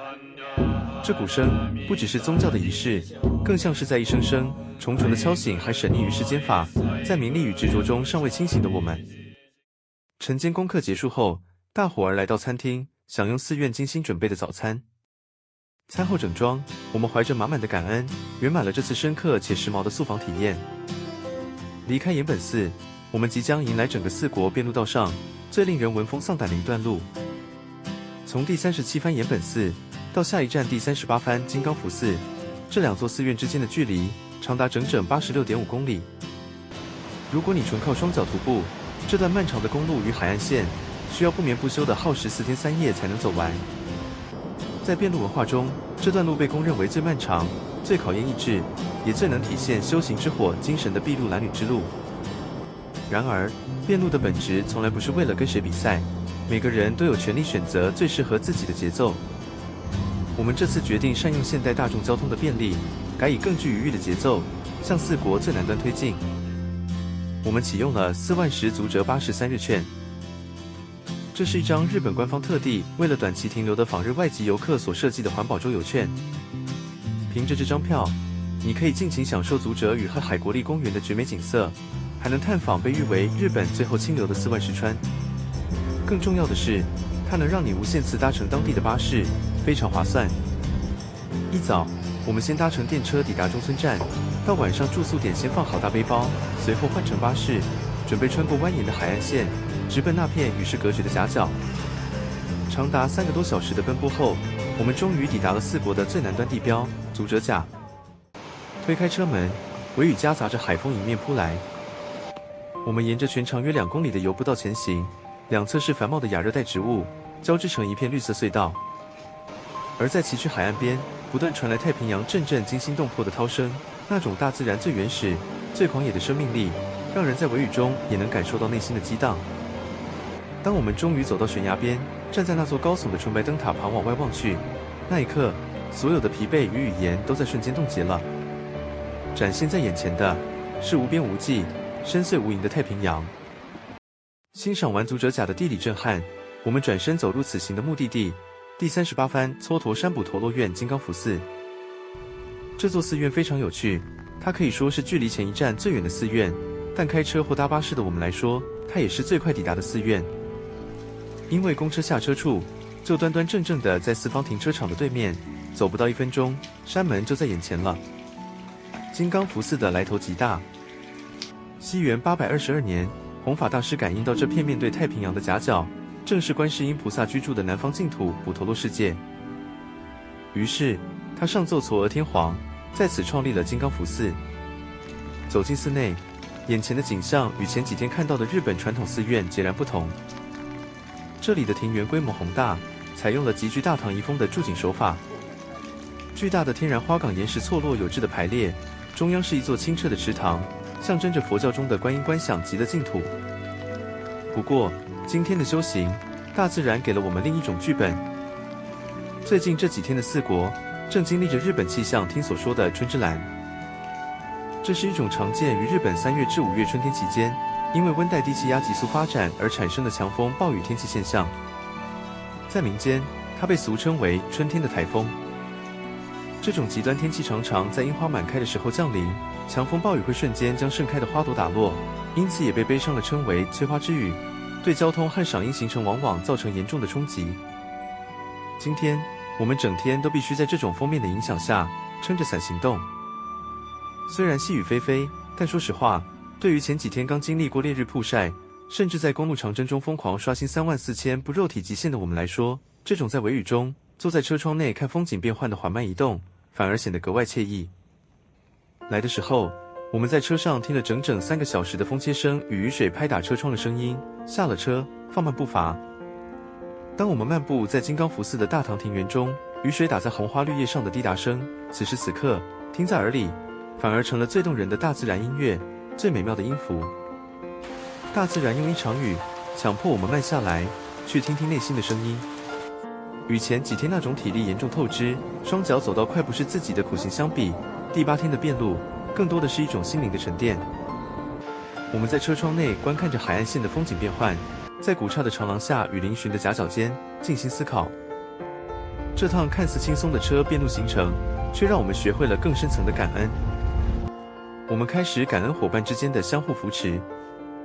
這鼓聲不只是宗教的儀式，更像是在一聲聲重重的敲醒還沉溺於世間法，在名利與執着中尚未清醒的我們。晨間功課結束後，大夥兒來到餐廳，享用寺院精心準備的早餐。餐後整裝，我們懷着滿滿的感恩，圓滿了這次深刻且時髦的宿坊體驗。離開岩本寺，我們即將迎來整個四國遍路道上最令人聞風喪膽的一段路。從第37番岩本寺到下一站第38番金剛福寺，這兩座寺院之間的距離長達整整86.5公里。如果你純靠雙腳徒步，這段漫長的公路與海岸線需要不眠不休地耗時4天3夜才能走完。在遍路文化中，這段路被公認為最漫長、最考驗意志，也最能體現修行之火精神的篳路藍縷之路。然而，遍路的本質從來不是為了跟誰比賽，每個人都有權利選擇最適合自己的節奏。我們這次決定善用現代大眾交通的便利，改以更具餘裕的節奏，向四國最南端推進。我們啟用了4萬10足折巴士3日券。這是一張日本官方特地為了短期停留的訪日外籍遊客所設計的環保周遊券。憑着這張票，你可以盡情享受足折與和海國立公園的絕美景色，還能探訪被譽為日本最後清流的4萬石川。更重要的是，它能讓你無限次搭乘當地的巴士，非常划算。一早，我們先搭乘電車抵達中村站，到晚上住宿點先放好大背包，隨後換乘巴士，準備穿過蜿蜒的海岸線，直奔那片與世隔絕的夾角。長達3個多小時的奔波後，我們終於抵達了四國的最南端地標足摺岬。推開車門，微雨夾雜着海風迎面撲來。我們沿着全長約2公里的游步道前行，兩側是繁茂的亞熱帶植物，交織成一片綠色隧道。而在崎嶇海岸邊，不斷傳來太平洋陣陣驚心動魄的濤聲，那種大自然最原始、最狂野的生命力，讓人在微雨中也能感受到內心的激盪。當我們終於走到懸崖邊，站在那座高聳的純白燈塔旁往外望去，那一刻，所有的疲憊與語言都在瞬間凍結了。展現在眼前的是無邊無際、深邃無垠的太平洋。欣賞完足摺岬的地理震撼，我們轉身走入此行的目的地——第38番蹉跎山補陀羅院金剛福寺。這座寺院非常有趣，它可以說是距離前一站最遠的寺院，但開車或搭巴士的我們來說，它也是最快抵達的寺院。因為公車下車處就端端正正的在四方停車場的對面，走不到1分鐘，山門就在眼前了。金剛福寺的來頭極大。西元822年，弘法大師感應到這片面對太平洋的夾角，正是觀世音菩薩居住的南方淨土補陀羅世界。於是，他上奏嵯峨天皇，在此創立了金剛福寺。走進寺內，眼前的景象與前幾天看到的日本傳統寺院截然不同。這裡的庭園規模宏大，採用了極具大唐遺風的築景手法。巨大的天然花崗岩石錯落有致的排列，中央是一座清澈的池塘，象徵着佛教中的觀音觀想極樂淨土。不過，今天的修行，大自然給了我們另一種劇本。最近這幾天的四國，正經歷着日本氣象廳所說的春之藍。這是一種常見於日本3月至5月春天期間，因為溫帶低氣壓急速發展而產生的強風暴雨天氣現象。在民間，它被俗稱為春天的颱風。這種極端天氣常常在櫻花滿開的時候降臨，強風暴雨會瞬間將盛開的花朵打落，因此也被悲傷地稱為催花之雨，對交通和賞櫻行程往往造成嚴重的衝擊。今天，我們整天都必須在這種鋒面的影響下，撐着傘行動。雖然細雨霏霏，但說實話，對於前幾天剛經歷過烈日曝曬，甚至在公路長征中瘋狂刷新34000步肉體極限的我們來說，這種在微雨中坐在車窗內看風景變幻的緩慢移動，反而顯得格外愜意。來的時候，我們在車上聽了整整3個小時的風切聲與雨水拍打車窗的聲音，下了車，放慢步伐。當我們漫步在金剛福寺的大唐庭園中，雨水打在紅花綠葉上的滴答聲，此時此刻聽在耳裡，反而成了最動人的大自然音樂，最美妙的音符。大自然用一場雨強迫我們慢下來，去聽聽內心的聲音。與前幾天那種體力嚴重透支、雙腳走到快不是自己的苦行相比，第8天的遍路更多的是一種心靈的沉澱。我們在車窗內觀看着海岸線的風景變幻，在古剎的長廊下與嶙峋的夾角間靜心思考。這趟看似輕鬆的車遍路行程，卻讓我們學會了更深層的感恩。我們開始感恩夥伴之間的相互扶持，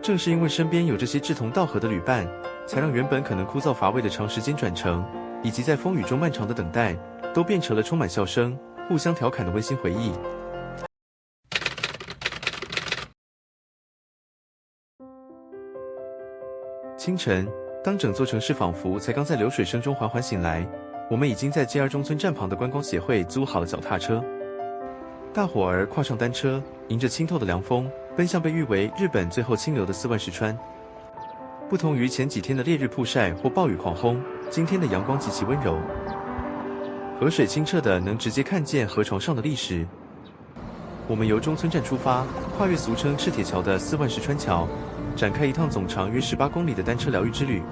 正是因為身邊有這些志同道合的旅伴，才讓原本可能枯燥乏味的長時間轉乘，以及在風雨中漫長的等待，都變成了充滿笑聲、互相調侃的溫馨回憶。清晨，當整座城市仿佛才剛在流水聲中緩緩醒來，我們已經在 JR 中村站旁的觀光協會租好了腳踏車。大夥兒跨上單車，迎着清透的涼風，奔向被譽為日本最後清流的四萬石川。不同於前幾天的烈日曝曬或暴雨狂轟，今天的陽光極其溫柔，河水清澈的能直接看見河床上的礫石。我們由中村站出發，跨越俗稱赤鐵橋的四萬石川橋，展開一趟總長約18公里的單車療癒之旅。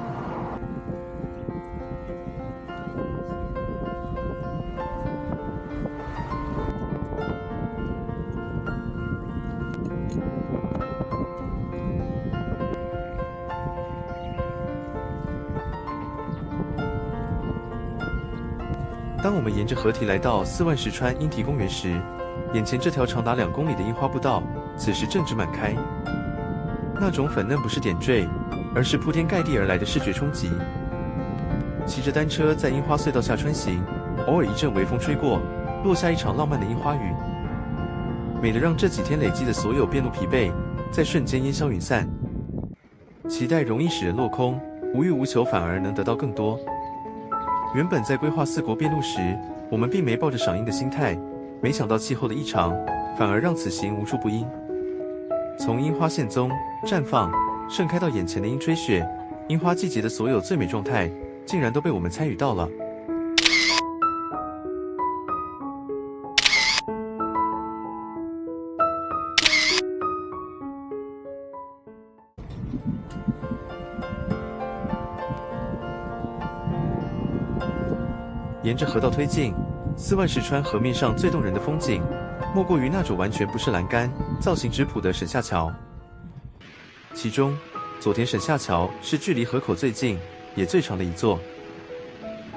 當我們沿着河堤來到四萬石川櫻堤公園時，眼前這條長達2公里的櫻花步道，此時正值滿開。那種粉嫩不是點綴，而是鋪天蓋地而來的視覺衝擊。騎着單車在櫻花隧道下穿行，偶爾一陣微風吹過，落下一場浪漫的櫻花雨，美得讓這幾天累積的所有遍路疲憊，在瞬間煙消雲散。期待容易使人落空，無欲無求反而能得到更多。原本在規劃四國遍路時，我們並沒抱着賞櫻的心態，沒想到氣候的異常，反而讓此行無處不櫻。從櫻花現蹤、綻放、盛開到眼前的櫻吹雪，櫻花季節的所有最美狀態，竟然都被我們參與到了。沿着河道推進，四萬石川河面上最動人的風景，莫過於那種完全不是欄杆、造型質樸的沈下橋。其中，佐田沈下橋是距離河口最近，也最長的一座。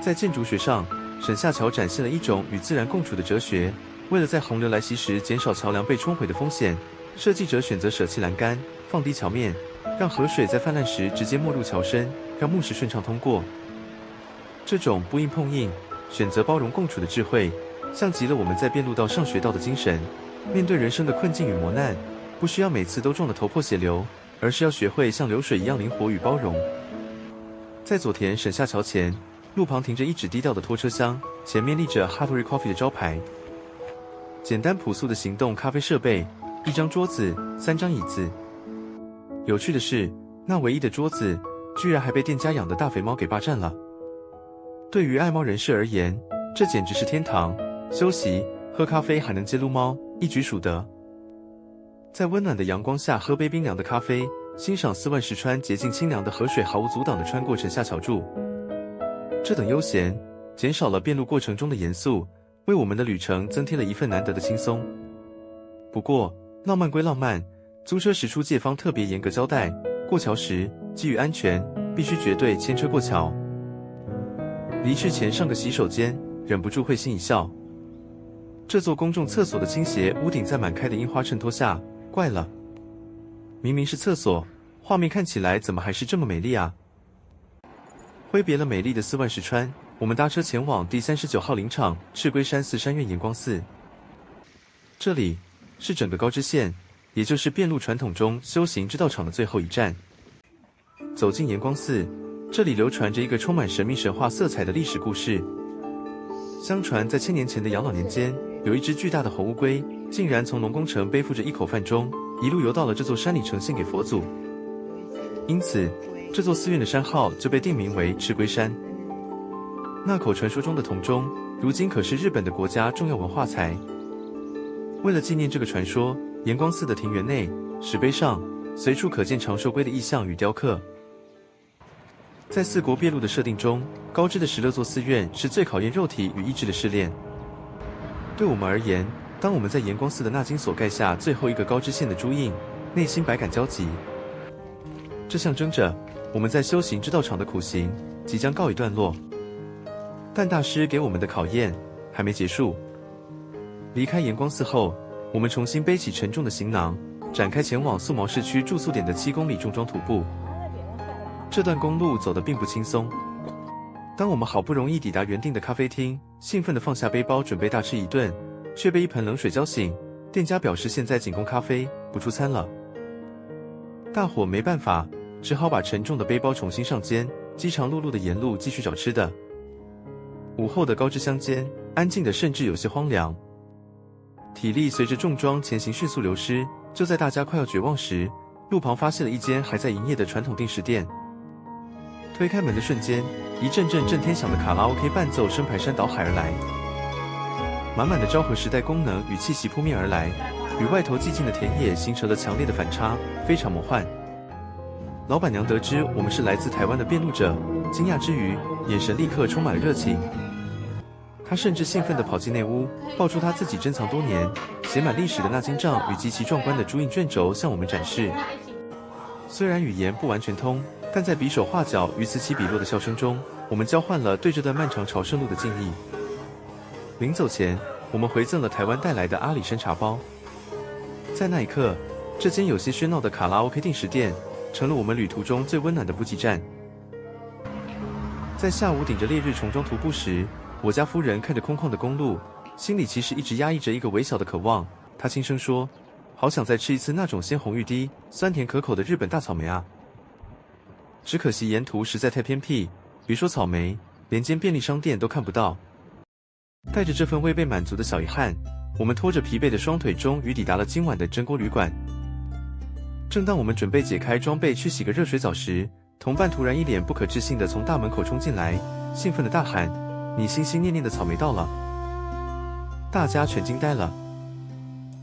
在建築學上，沈下橋展現了一種與自然共處的哲學。為了在洪流來襲時減少橋梁被沖毀的風險，設計者選擇捨棄欄杆，放低橋面，讓河水在氾濫時直接沒入橋身，讓木石順暢通過。這種不硬碰硬、選擇包容共處的智慧，像極了我們在遍路道上學到的精神。面對人生的困境與磨難，不需要每次都撞得頭破血流，而是要學會像流水一樣靈活與包容。在佐田沈下橋前，路旁停着一隻低調的拖車廂，前面立着 Hattori Coffee 的招牌。簡單樸素的行動咖啡設備，一張桌子，3張椅子。有趣的是，那唯一的桌子，居然還被店家養的大肥貓給霸佔了。對於愛貓人士而言，這簡直是天堂，休息、喝咖啡還能接擼貓，一舉數得。在溫暖的陽光下喝杯冰涼的咖啡，欣賞四萬石川潔淨清涼的河水毫無阻擋地穿過沈下橋柱。這等悠閒，減少了遍路過程中的嚴肅，為我們的旅程增添了一份難得的輕鬆。不過，浪漫歸浪漫，租車時出借方特別嚴格交代，過橋時基於安全，必須絕對牽車過橋。離去前上個洗手間，忍不住會心一笑。這座公眾廁所的傾斜屋頂在滿開的櫻花襯托下，怪了。明明是廁所，畫面看起來怎麼還是這麼美麗啊？揮別了美麗的四萬石川，我們搭車前往第39號林場赤龜山寺山院岩光寺。這裡是整個高知縣，也就是遍路傳統中修行之道場的最後一站。走進岩光寺，這裡流傳着一個充滿神秘神話色彩的歷史故事。相傳在千年前的養老年間，有一隻巨大的紅烏龜，竟然從龍宮城背負着一口飯盅，一路游到了這座山裡呈獻給佛祖。因此，這座寺院的山號就被定名為赤龜山。那口傳說中的銅鐘，如今可是日本的國家重要文化財。為了紀念這個傳說，岩光寺的庭園內、石碑上隨處可見長壽龜的意象與雕刻。在四國遍路的設定中，高知的16座寺院是最考驗肉體與意志的試煉。對我們而言，當我們在岩光寺的納金所蓋下最後一個高知縣的朱印，內心百感交集。這象徵着我們在修行之道場的苦行即將告一段落。但大師給我們的考驗還沒結束。離開岩光寺後，我們重新背起沉重的行囊，展開前往素毛市區住宿點的7公里重裝徒步。這段公路走得並不輕鬆。當我們好不容易抵達原定的咖啡廳，興奮地放下背包準備大吃一頓，卻被一盆冷水澆醒。店家表示現在僅供咖啡，不出餐了。大夥沒辦法，只好把沉重的背包重新上肩，飢腸轆轆的沿路繼續找吃的。午後的高知鄉間，安靜的甚至有些荒涼。體力隨着重裝前行迅速流失，就在大家快要絕望時，路旁發現了一間還在營業的傳統定食店。推開門的瞬間，一陣陣震天響的卡拉 OK 伴奏聲排山倒海而來，滿滿的昭和時代功能與氣息撲面而來，與外頭寂靜的田野形成了強烈的反差，非常魔幻。老闆娘得知我們是來自台灣的遍路者，驚訝之餘，眼神立刻充滿了熱情。她甚至興奮地跑進內屋，抱出她自己珍藏多年、寫滿歷史的納金帳與極其壯觀的朱印卷軸向我們展示。雖然語言不完全通，但在比手畫腳與此起彼落的笑聲中，我們交換了對這段漫長朝聖路的敬意。臨走前，我們回贈了台灣帶來的阿里山茶包。在那一刻，這間有些喧鬧的卡拉 OK 定食店成了我們旅途中最溫暖的補給站。在下午頂着烈日重裝徒步時，我家夫人看着空曠的公路，心裡其實一直壓抑着一個微小的渴望。她輕聲說：“好想再吃一次那種鮮紅欲滴、酸甜可口的日本大草莓啊！”只可惜沿途實在太偏僻，別說草莓，連間便利商店都看不到。帶着這份未被滿足的小遺憾，我們拖着疲憊的雙腿，終於抵達了今晚的蒸鍋旅館。正當我們準備解開裝備去洗個熱水澡時，同伴突然一臉不可置信地從大門口衝進來，興奮地大喊：“你心心念念的草莓到了！”大家全驚呆了。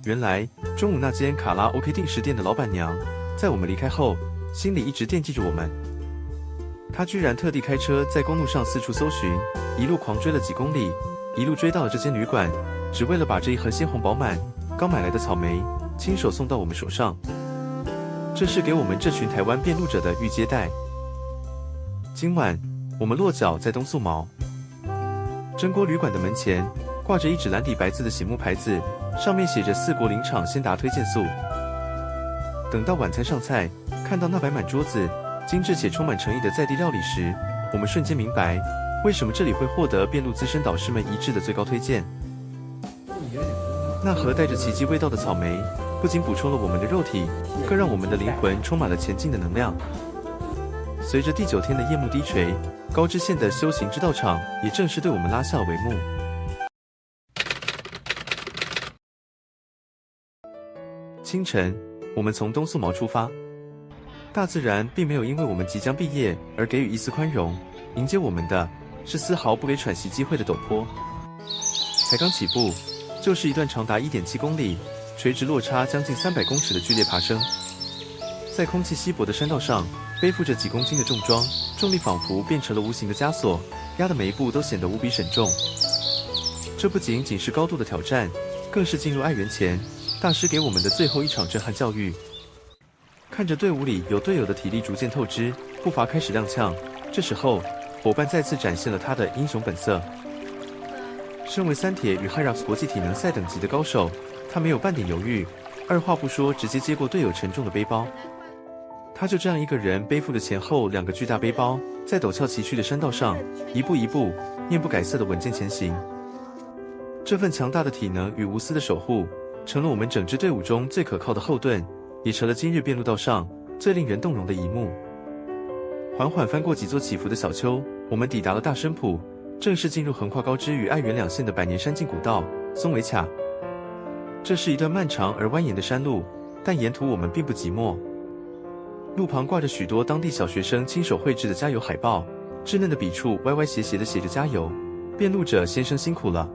原來中午那間卡拉 OK 定時店的老闆娘，在我們離開後，心裡一直惦記着我們。她居然特地開車在公路上四處搜尋，一路狂追了幾公里，一路追到了這間旅館，只為了把這一盒鮮紅飽滿、剛買來的草莓親手送到我們手上。這是給我們這群台灣遍路者的預接待。今晚我們落腳在東素毛蒸鍋旅館的門前，掛着一紙藍底白字的醒目牌子，上面寫着四國林場鮮達推薦素。等到晚餐上菜，看到那擺滿桌子、精緻且充滿誠意的在地料理時，我們瞬間明白，為什麼這裡會獲得遍路資深導師們一致的最高推薦。那盒帶着奇蹟味道的草莓，不僅補充了我們的肉體，更讓我們的靈魂充滿了前進的能量。隨着第9天的夜幕低垂，高知縣的修行之道場也正式對我們拉下了帷幕。清晨，我們從東素毛出發。大自然並沒有因為我們即將畢業而給予一絲寬容，迎接我們的是絲毫不給喘息機會的陡坡。才剛起步，就是一段長達1.7公里、垂直落差將近300公尺的劇烈爬升。在空氣稀薄的山道上，背負着幾公斤的重裝，重力仿佛變成了無形的枷鎖，壓得每一步都顯得無比慎重。這不僅僅是高度的挑戰，更是進入愛媛前大師給我們的最後一場震撼教育。看着隊伍裡有隊友的體力逐漸透支，步伐開始踉蹌，這時候夥伴再次展現了他的英雄本色。身為三鐵與 HYROX 國際體能賽等級的高手，他沒有半點猶豫，二話不說直接接過隊友沉重的背包。他就這樣一個人背負着前後2個巨大背包，在陡峭崎嶇的山道上一步一步面不改色地穩健前行。這份強大的體能與無私的守護，成了我們整支隊伍中最可靠的後盾，也成了今日遍路道上最令人動容的一幕。緩緩翻過幾座起伏的小丘，我們抵達了大聲埔，正式進入橫跨高知與愛媛兩縣的百年山徑古道松尾卡。這是一段漫長而蜿蜒的山路，但沿途我們並不寂寞。路旁掛着許多當地小學生親手繪製的加油海報，稚嫩的筆觸歪歪斜斜地寫着加油，遍路者先生辛苦了。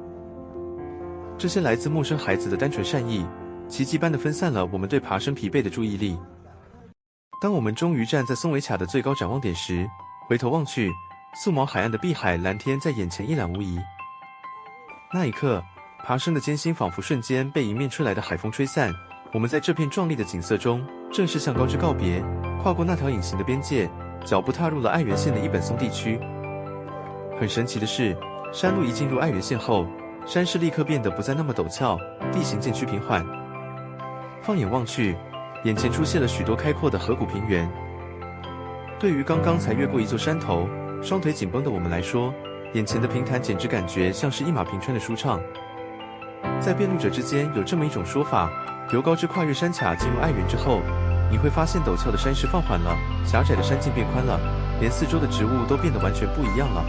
這些來自陌生孩子的單純善意，奇蹟般地分散了我們對爬升疲憊的注意力。當我們終於站在松尾卡的最高展望點時，回頭望去，素毛海岸的碧海藍天在眼前一覽無遺。那一刻，爬升的艱辛仿佛瞬間被迎面吹來的海風吹散。我們在這片壯麗的景色中，正式向高知告別，跨過那條隱形的邊界，腳步踏入了愛媛縣的一本松地區。很神奇的是，山路一進入愛媛縣後，山勢立刻變得不再那麼陡峭，地形漸趨平緩。放眼望去，眼前出現了許多開闊的河谷平原。對於剛剛才越過一座山頭，雙腿緊繃的我們來說，眼前的平坦簡直感覺像是一馬平川的舒暢。在遍路者之間有這麼一種說法，由高知跨越山卡進入愛媛之後，你會發現陡峭的山勢放緩了，狹窄的山徑變寬了，連四周的植物都變得完全不一樣了。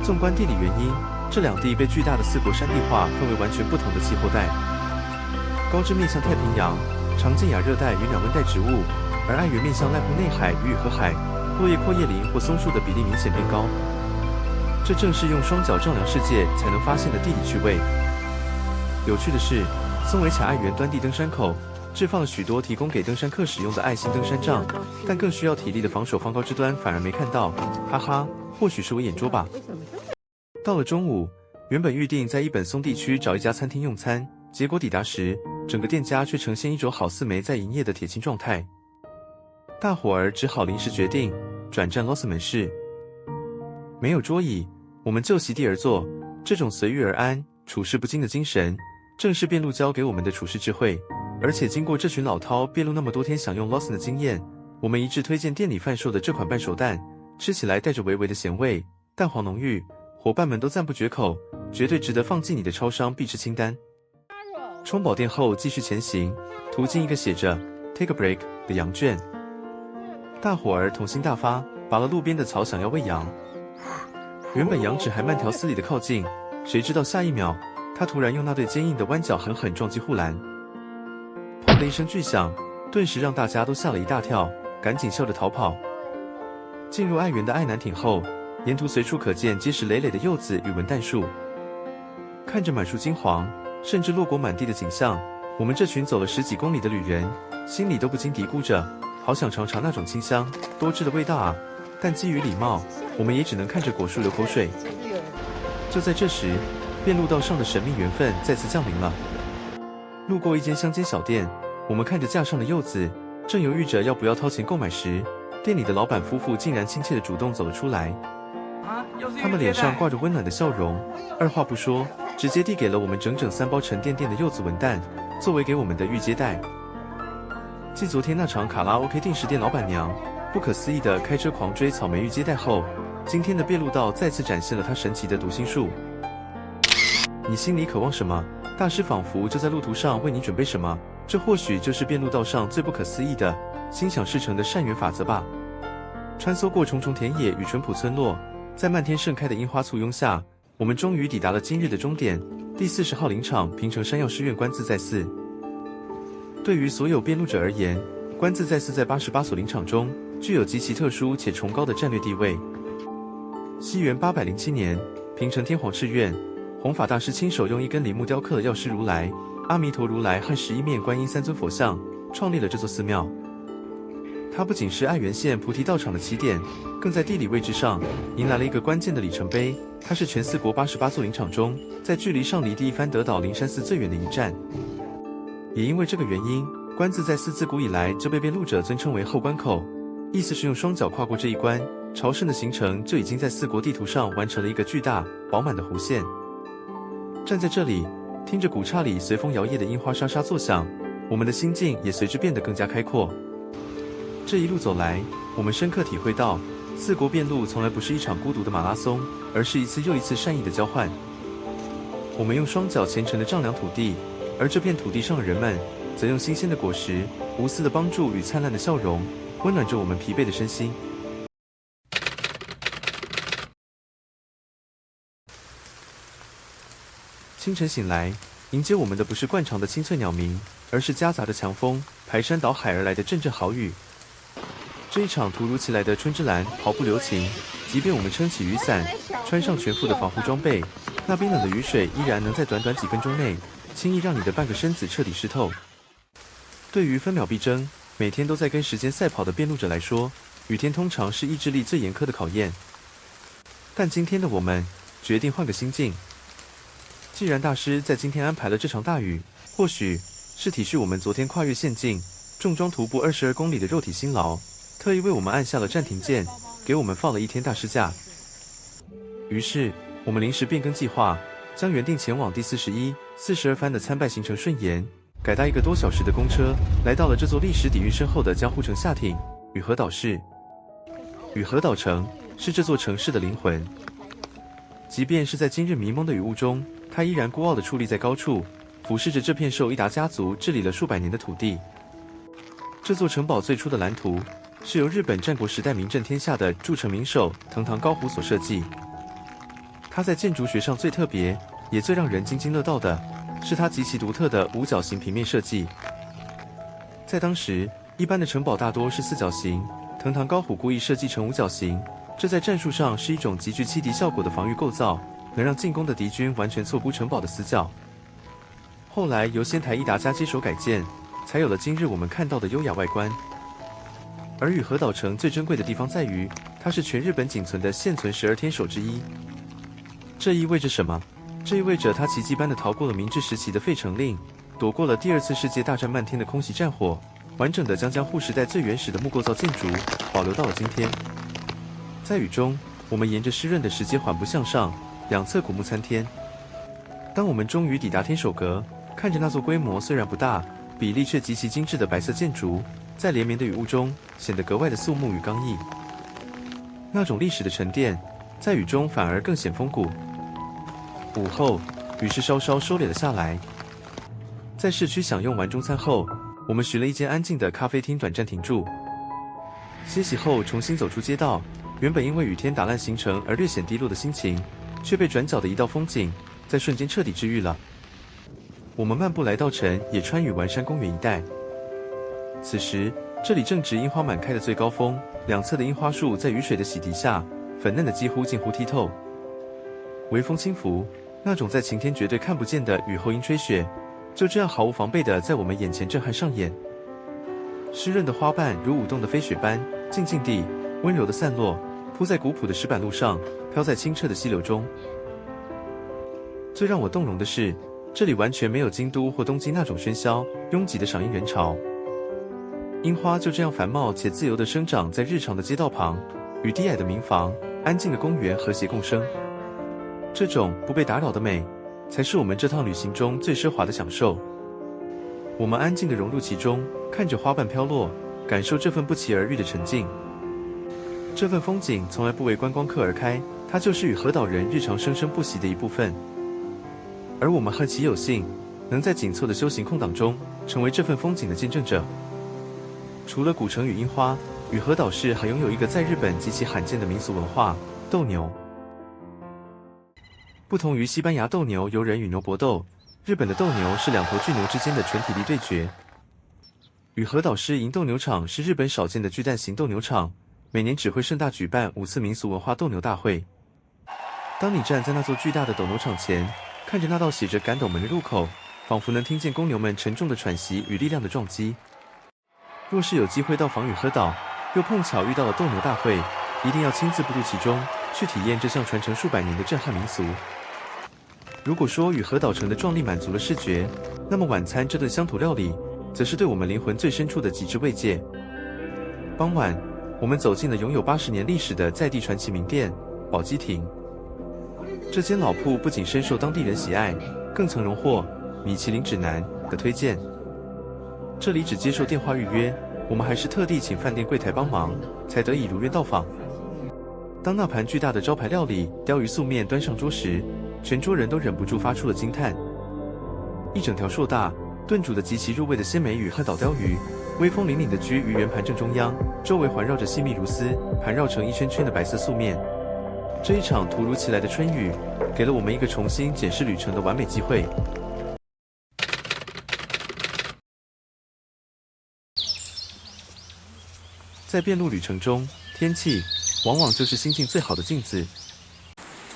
縱觀地理原因，這兩地被巨大的四國山地化分為完全不同的氣候帶。高知面向太平洋，常見亞熱帶與暖溫帶植物，而愛媛面向瀨戶內海與雨河海，落葉闊葉林或松樹的比例明顯變高。這正是用雙腳丈量世界才能發現的地理趣味。有趣的是，松尾卡愛媛端地登山口置放了許多提供給登山客使用的愛心登山杖，但更需要體力的防守方高之端反而沒看到，哈哈，或許是我眼拙吧。到了中午，原本預定在一本松地區找一家餐廳用餐，結果抵達時，整個店家卻呈現一種好似沒在營業的鐵青狀態。大夥兒只好臨時決定轉戰 Lawson 門市。沒有桌椅，我們就席地而坐，這種隨遇而安、處事不驚的精神，正是遍路教給我們的處事智慧。而且經過這群老饕遍路那麼多天享用 Lawson 的經驗，我們一致推薦店裡販售的這款半熟蛋，吃起來帶着微微的鹹味，蛋黃濃郁，夥伴們都讚不絕口，絕對值得放進你的超商必吃清單。充飽電後繼續前行，途經一個寫着 Take a break 的羊圈。大夥兒童心大發，拔了路邊的草想要餵羊。原本羊只還慢條斯理地靠近，誰知道下一秒，它突然用那對堅硬的彎角狠狠撞擊護欄，砰的一聲巨響，頓時讓大家都嚇了一大跳，趕緊笑着逃跑。進入愛園的愛南町後，沿途隨處可見結實累累的柚子與文旦樹，看着滿樹金黃，甚至落果滿地的景象，我們這群走了10幾公里的旅人，心裡都不禁嘀咕着，好想嘗嘗那種清香多汁的味道啊！但基於禮貌，我們也只能看着果樹流口水。就在這時，便路道上的神秘緣分再次降臨了。路過一間鄉間小店，我們看着架上的柚子，正猶豫着要不要掏錢購買時，店裡的老闆夫婦竟然親切地主動走了出來。他們臉上掛着溫暖的笑容，二話不說，直接遞給了我們整整3包沉甸甸的柚子文旦，作為給我們的預接待。繼昨天那場卡拉 OK定時店老闆娘不可思議的開車狂追草莓預接待後，今天的便路道再次展現了他神奇的讀心術。你心裡渴望什麼，大師仿佛就在路途上為你準備什麼。這或許就是便路道上最不可思議的心想事成的善緣法則吧。穿梭過重重田野與淳樸村落，在漫天盛開的櫻花簇擁下，我們終於抵達了今日的終點——第40號林場平城山藥師院觀自在寺。對於所有便路者而言，觀自在寺在88所林場中具有極其特殊且崇高的戰略地位。西元807年，平城天皇敕願，弘法大師親手用1根林木雕刻了藥師如來、阿彌陀如來和11面觀音3尊佛像，創立了這座寺廟。它不僅是愛媛縣菩提道場的起點，更在地理位置上迎來了一個關鍵的里程碑。它是全四國88座林場中，在距離上離地番德島靈山寺最遠的一站。也因為這個原因，觀自在寺自古以來就被便路者尊稱為後關口，意思是用雙腳跨過這一關，朝聖的行程就已經在四國地圖上完成了一個巨大飽滿的弧線。站在這裡，聽着古剎裡隨風搖曳的櫻花沙沙作響，我們的心境也隨之變得更加開闊。這一路走來，我們深刻體會到，四國遍路從來不是一場孤獨的馬拉松，而是一次又一次善意的交換。我們用雙腳虔誠地丈量土地，而這片土地上的人們，則用新鮮的果實、無私的幫助與燦爛的笑容，溫暖着我們疲憊的身心。清晨醒來，迎接我們的不是慣常的清脆鳥鳴，而是夾雜着強風、排山倒海而來的陣陣豪雨。這一場突如其來的春之藍毫不留情，即便我們撐起雨傘，穿上全副的防護裝備，那冰冷的雨水依然能在短短幾分鐘內，輕易讓你的半個身子徹底濕透。對於分秒必爭、每天都在跟時間賽跑的便路者來說，雨天通常是意志力最嚴苛的考驗。但今天的我們決定換個心境。既然大師在今天安排了這場大雨，或許是體恤我們昨天跨越縣境、重裝徒步22公里的肉體辛勞，特意為我們按下了暫停鍵，給我們放了1天大師假。於是，我們臨時變更計劃，將原定前往第41、42番的參拜行程順延，改搭1個多小時的公車，來到了這座歷史底蘊深厚的江戶城下町雨和島市。雨和島城是這座城市的靈魂，即便是在今日迷濛的雨霧中，它依然孤傲地矗立在高處，俯視着這片受伊達家族治理了數百年的土地。這座城堡最初的藍圖是由日本戰國時代名震天下的築城名手藤堂高虎所設計。它在建築學上最特別，也最讓人津津樂道的是它極其獨特的五角形平面設計。在當時，一般的城堡大多是4角形，藤堂高虎故意設計成5角形，這在戰術上是一種極具欺敵效果的防禦構造，能讓進攻的敵軍完全錯估城堡的死角。後來由仙台伊達家接手改建，才有了今日我們看到的優雅外觀。而雨和島城最珍貴的地方在於，它是全日本僅存的現存12天守之一。這意味着什麼？這意味着它奇蹟般的逃過了明治時期的廢城令，躲過了第2次世界大戰漫天的空襲戰火，完整的將江戶時代最原始的木構造建築保留到了今天。在雨中，我們沿着濕潤的石階緩步向上，兩側古木參天。當我們終於抵達天守閣，看着那座規模雖然不大，比例卻極其精緻的白色建築，在連綿的雨霧中顯得格外的肅穆與剛毅。那種歷史的沉澱，在雨中反而更顯風骨。午後，雨勢稍稍收斂了下來。在市區享用完中餐後，我們尋了一間安靜的咖啡廳短暫停住。歇息後重新走出街道，原本因為雨天打爛行程而略顯低落的心情，卻被轉角的一道風景在瞬間徹底治癒了。我們漫步來到城野川與丸山公園一帶，此時這裡正值櫻花滿開的最高峰，兩側的櫻花樹在雨水的洗滌下，粉嫩的幾乎近乎剔透。微風輕拂，那種在晴天絕對看不見的雨後櫻吹雪，就這樣毫無防備地在我們眼前震撼上演。濕潤的花瓣如舞動的飛雪般，靜靜地、溫柔地散落，鋪在古樸的石板路上，飄在清澈的溪流中。最讓我動容的是，這裡完全沒有京都或東京那種喧囂、擁擠的賞櫻人潮。櫻花就這樣繁茂且自由地生長在日常的街道旁，與低矮的民房、安靜的公園和諧共生。這種不被打擾的美，才是我們這趟旅行中最奢華的享受。我們安靜地融入其中，看着花瓣飄落，感受這份不期而遇的沉靜。這份風景從來不為觀光客而開，它就是與和島人日常生生不息的一部分。而我們何其有幸，能在緊湊的休閒空檔中，成為這份風景的見證者。除了古城與櫻花，與和島市還擁有一個在日本極其罕見的民俗文化——鬥牛。不同於西班牙鬥牛由人與牛搏鬥，日本的鬥牛是兩頭巨牛之間的純體力對決。與和島市營鬥牛場是日本少見的巨蛋型鬥牛場，每年只會盛大舉辦5次民俗文化鬥牛大會。當你站在那座巨大的鬥牛場前，看着那道寫着趕斗門的入口，仿佛能聽見公牛們沉重的喘息與力量的撞擊。若是有機會到訪與和島，又碰巧遇到了鬥牛大會，一定要親自步入其中，去體驗這項傳承數百年的震撼民俗。如果說與和島城的壯麗滿足了視覺，那麼晚餐這頓鄉土料理，則是對我們靈魂最深處的極致慰藉。傍晚，我們走進了擁有80年歷史的在地傳奇名店寶雞亭。這間老鋪不僅深受當地人喜愛，更曾榮獲米其林指南的推薦。這裡只接受電話預約，我們還是特地請飯店櫃檯幫忙，才得以如願到訪。當那盤巨大的招牌料理鯛魚素麵端上桌時，全桌人都忍不住發出了驚嘆。一整條碩大、燉煮的極其入味的鮮美與和島鯛魚，威風凜凜地居於圓盤正中央，周圍環繞着細密如絲、盤繞成一圈圈的白色素麵。這一場突如其來的春雨，給了我們一個重新檢視旅程的完美機會。在遍路旅程中，天氣往往就是心境最好的鏡子。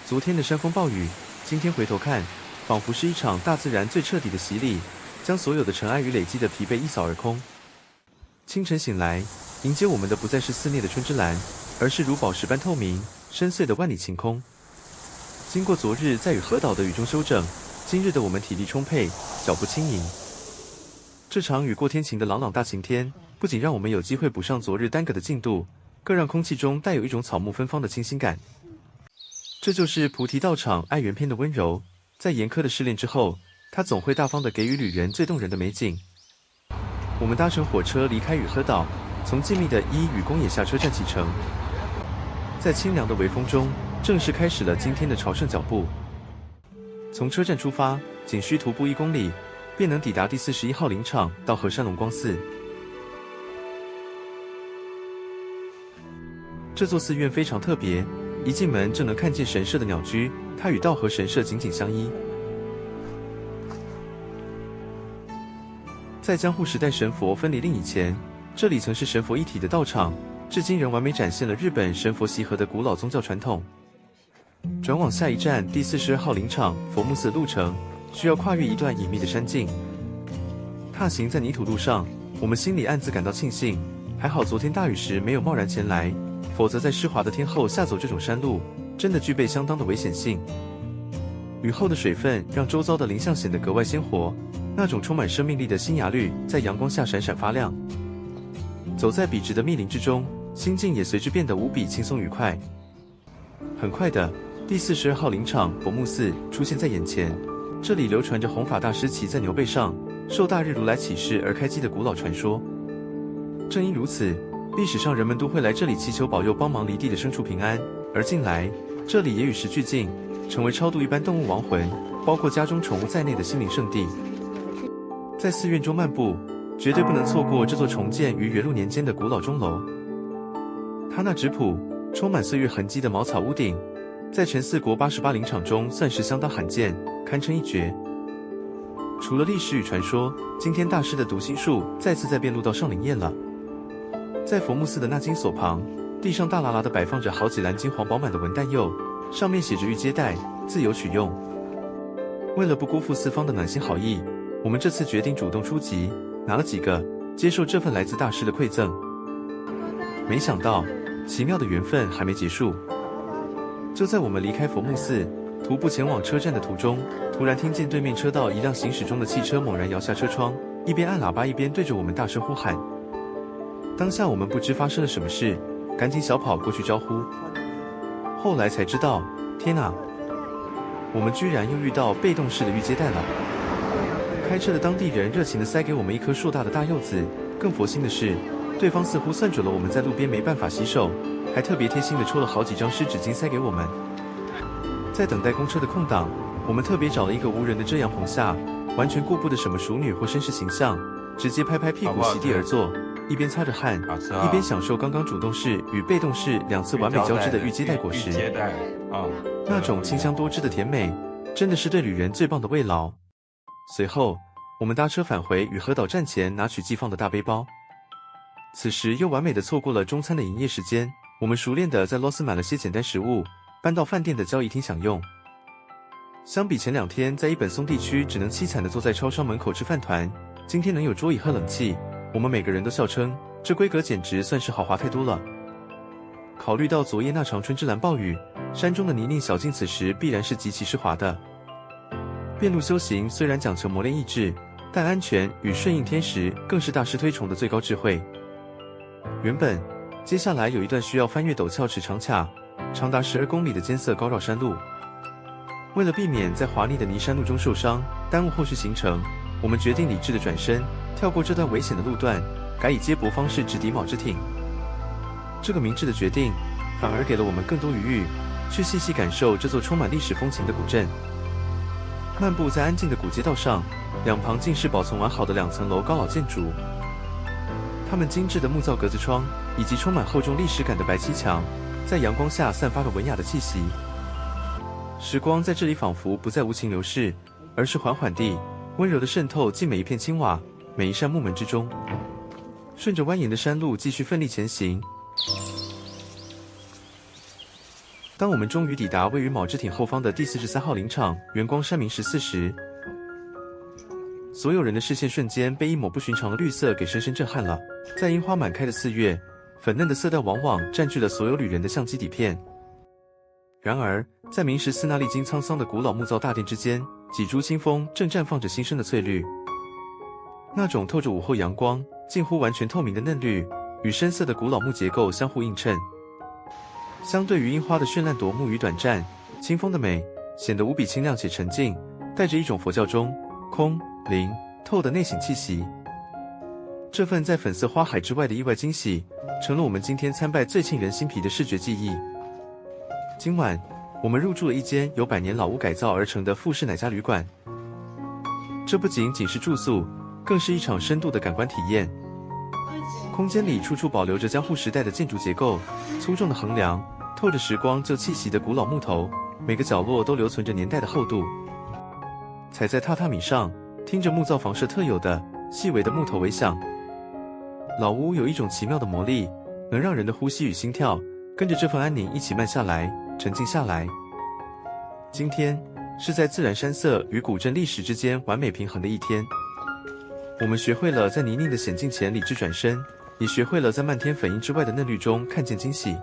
昨天的山風暴雨，今天回頭看，仿佛是一場大自然最徹底的洗禮，將所有的塵埃與累積的疲憊一掃而空。清晨醒來，迎接我們的不再是肆虐的春之藍，而是如寶石般透明、深邃的萬里晴空。經過昨日在與和島的雨中休整，今日的我們體力充沛，腳步輕盈。這場雨過天晴的朗朗大晴天，不僅讓我們有機會補上昨日耽擱的進度，更讓空氣中帶有一種草木芬芳的清新感。這就是菩提道場愛緣篇的溫柔，在嚴苛的試煉之後，它總會大方地給予旅人最動人的美景。我們搭乘火車離開與和島，從靜謐的伊予宮野下車站啟程，在清涼的微風中，正式開始了今天的朝聖腳步。從車站出發，僅需徒步1公里，便能抵達第41號林場到和山龍光寺。這座寺院非常特別，一進門就能看見神社的鳥居，它與稻荷神社緊緊相依。在江戶時代神佛分離令以前，這裡曾是神佛一體的道場，至今仍完美展現了日本神佛習合的古老宗教傳統。轉往下一站第42號林場佛木寺的路程，需要跨越一段隱秘的山徑。踏行在泥土路上，我們心裡暗自感到慶幸，還好昨天大雨時沒有貿然前來，否則在濕滑的天後下走這種山路，真的具備相當的危險性。雨後的水分讓周遭的林相顯得格外鮮活，那種充滿生命力的新芽綠在陽光下閃閃發亮。走在筆直的密林之中，心境也隨之變得無比輕鬆愉快。很快的，第42號林場佛木寺出現在眼前，這裡流傳着弘法大師騎在牛背上，受大日如來啟示而開基的古老傳說。正因如此，歷史上人們都會來這裡祈求保佑幫忙離地的牲畜平安，而近來這裡也與時俱進，成為超度一般動物亡魂，包括家中寵物在內的心靈聖地。在寺院中漫步，絕對不能錯過這座重建於元祿年間的古老鐘樓。它那質樸、充滿歲月痕跡的茅草屋頂，在全四國88林場中算是相當罕見，堪稱一絕。除了歷史與傳說，今天大師的讀心術再次在遍路道上靈驗了。在佛木寺的那金鎖旁，地上大剌剌地擺放着好幾籃金黃飽滿的文旦柚，上面寫着“欲接待，自由取用”。為了不辜負四方的暖心好意，我們這次決定主動出擊，拿了幾個，接受這份來自大師的饋贈。沒想到，奇妙的緣分還沒結束。就在我們離開佛木寺，徒步前往車站的途中，突然聽見對面車道一輛行駛中的汽車猛然搖下車窗，一邊按喇叭一邊對着我們大聲呼喊。當下我們不知發生了什麼事，趕緊小跑過去招呼。後來才知道，天哪！我們居然又遇到被動式的預接待了。開車的當地人熱情地塞給我們一顆碩大的大柚子，更佛心的是，對方似乎算準了我們在路邊沒辦法洗手，還特別貼心地抽了好幾張濕紙巾塞給我們。在等待公車的空檔，我們特別找了一個無人的遮陽棚下，完全顧不得什麼淑女或紳士形象，直接拍拍屁股席地而坐，一邊擦着汗，一邊享受剛剛主動式與被動式兩次完美交織的預接待果實。那種清香多汁的甜美，真的是對旅人最棒的慰勞。隨後，我們搭車返回與和島站前拿取寄放的大背包。此時又完美的錯過了中餐的營業時間，我們熟練的在羅斯買了些簡單食物，搬到飯店的交誼廳享用。相比前2天在一本松地區只能淒慘的坐在超商門口吃飯糰，今天能有桌椅喝冷氣，我們每個人都笑稱，這規格簡直算是豪華太多了。考慮到昨夜那場春之藍暴雨，山中的泥濘小徑此時必然是極其濕滑的。遍路修行雖然講求磨練意志，但安全與順應天時更是大師推崇的最高智慧。原本接下來有一段需要翻越陡峭尺長卡，長達12公里的艱澀高繞山路。為了避免在滑膩的泥山路中受傷，耽誤後續行程，我們決定理智的轉身，跳過這段危險的路段，改以接駁方式直抵卯之町。這個明智的決定，反而給了我們更多餘裕，去細細感受這座充滿歷史風情的古鎮。漫步在安靜的古街道上，兩旁盡是保存完好的2層樓高老建築，它們精緻的木造格子窗以及充滿厚重歷史感的白漆牆，在陽光下散發着文雅的氣息。時光在這裡仿佛不再無情流逝，而是緩緩地、溫柔地滲透進每一片青瓦、每一扇木門之中。順着蜿蜒的山路繼續奮力前行。當我們終於抵達位於卯之町後方的第43號林場元光山明14時，所有人的視線瞬間被一抹不尋常的綠色給深深震撼了。在櫻花滿開的4月，粉嫩的色調往往佔據了所有旅人的相機底片。然而，在明14那歷經滄桑的古老木造大殿之間，幾株清風正綻放着新生的翠綠。那種透着午後陽光、近乎完全透明的嫩綠，與深色的古老木結構相互映襯。相對於櫻花的絢爛奪目與短暫，清風的美顯得無比清亮且沉靜，帶着一種佛教中空靈透的內省氣息。這份在粉色花海之外的意外驚喜，成了我們今天參拜最沁人心脾的視覺記憶。今晚，我們入住了一間由百年老屋改造而成的富士乃家旅館。這不僅僅是住宿，更是一場深度的感官體驗。空間裡處處保留着江戶時代的建築結構，粗重的橫梁，透着時光舊氣息的古老木頭，每個角落都留存着年代的厚度。踩在榻榻米上，聽着木造房舍特有的細微的木頭微響。老屋有一種奇妙的魔力，能讓人的呼吸與心跳跟着這份安寧一起慢下來，沉靜下來。今天是在自然山色與古鎮歷史之間完美平衡的一天。我們學會了在泥濘的險境前理智轉身，也學會了在漫天粉蔭之外的嫩綠中看見驚喜。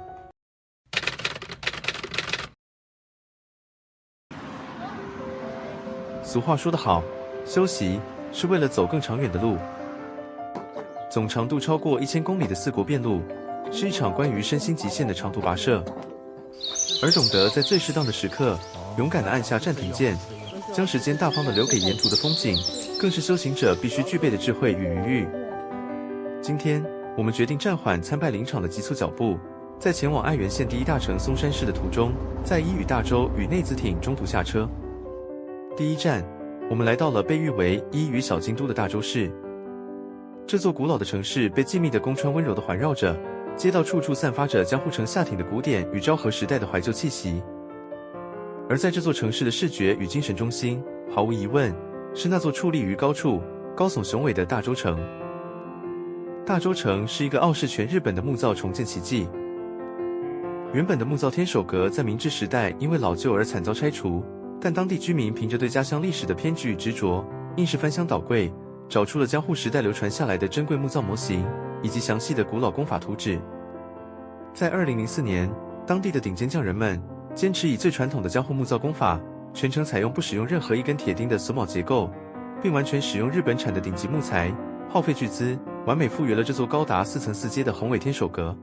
俗話說得好，修習是為了走更長遠的路。總長度超過1000公里的四國遍路，是一場關於身心極限的長途跋涉。而懂得在最適當的時刻，勇敢地按下暫停鍵，將時間大方地留給沿途的風景，更是修行者必須具備的智慧與餘裕。今天，我們決定暫緩參拜林場的急促腳步，在前往愛媛縣第一大城松山市的途中，在伊予大洲與內子町中途下車。第一站，我們來到了被譽為伊予小京都的大洲市。這座古老的城市被靜謐的宮川溫柔地環繞着，街道處處散發着江戶城下町的古典與昭和時代的懷舊氣息。而在這座城市的視覺與精神中心，毫無疑問是那座矗立於高處、高聳雄偉的大洲城。大洲城是一個傲視全日本的木造重建奇蹟。原本的木造天守閣在明治時代因為老舊而慘遭拆除，但當地居民憑着對家鄉歷史的偏執與執着，硬是翻箱倒櫃，找出了江戶時代流傳下來的珍貴木造模型，以及詳細的古老工法圖紙。在2004年，當地的頂尖匠人們堅持以最傳統的江戶木造工法，全程採用不使用任何一根鐵釘的榫卯結構，並完全使用日本產的頂級木材，耗費巨資，完美復原了這座高達4層4階的宏偉天守閣。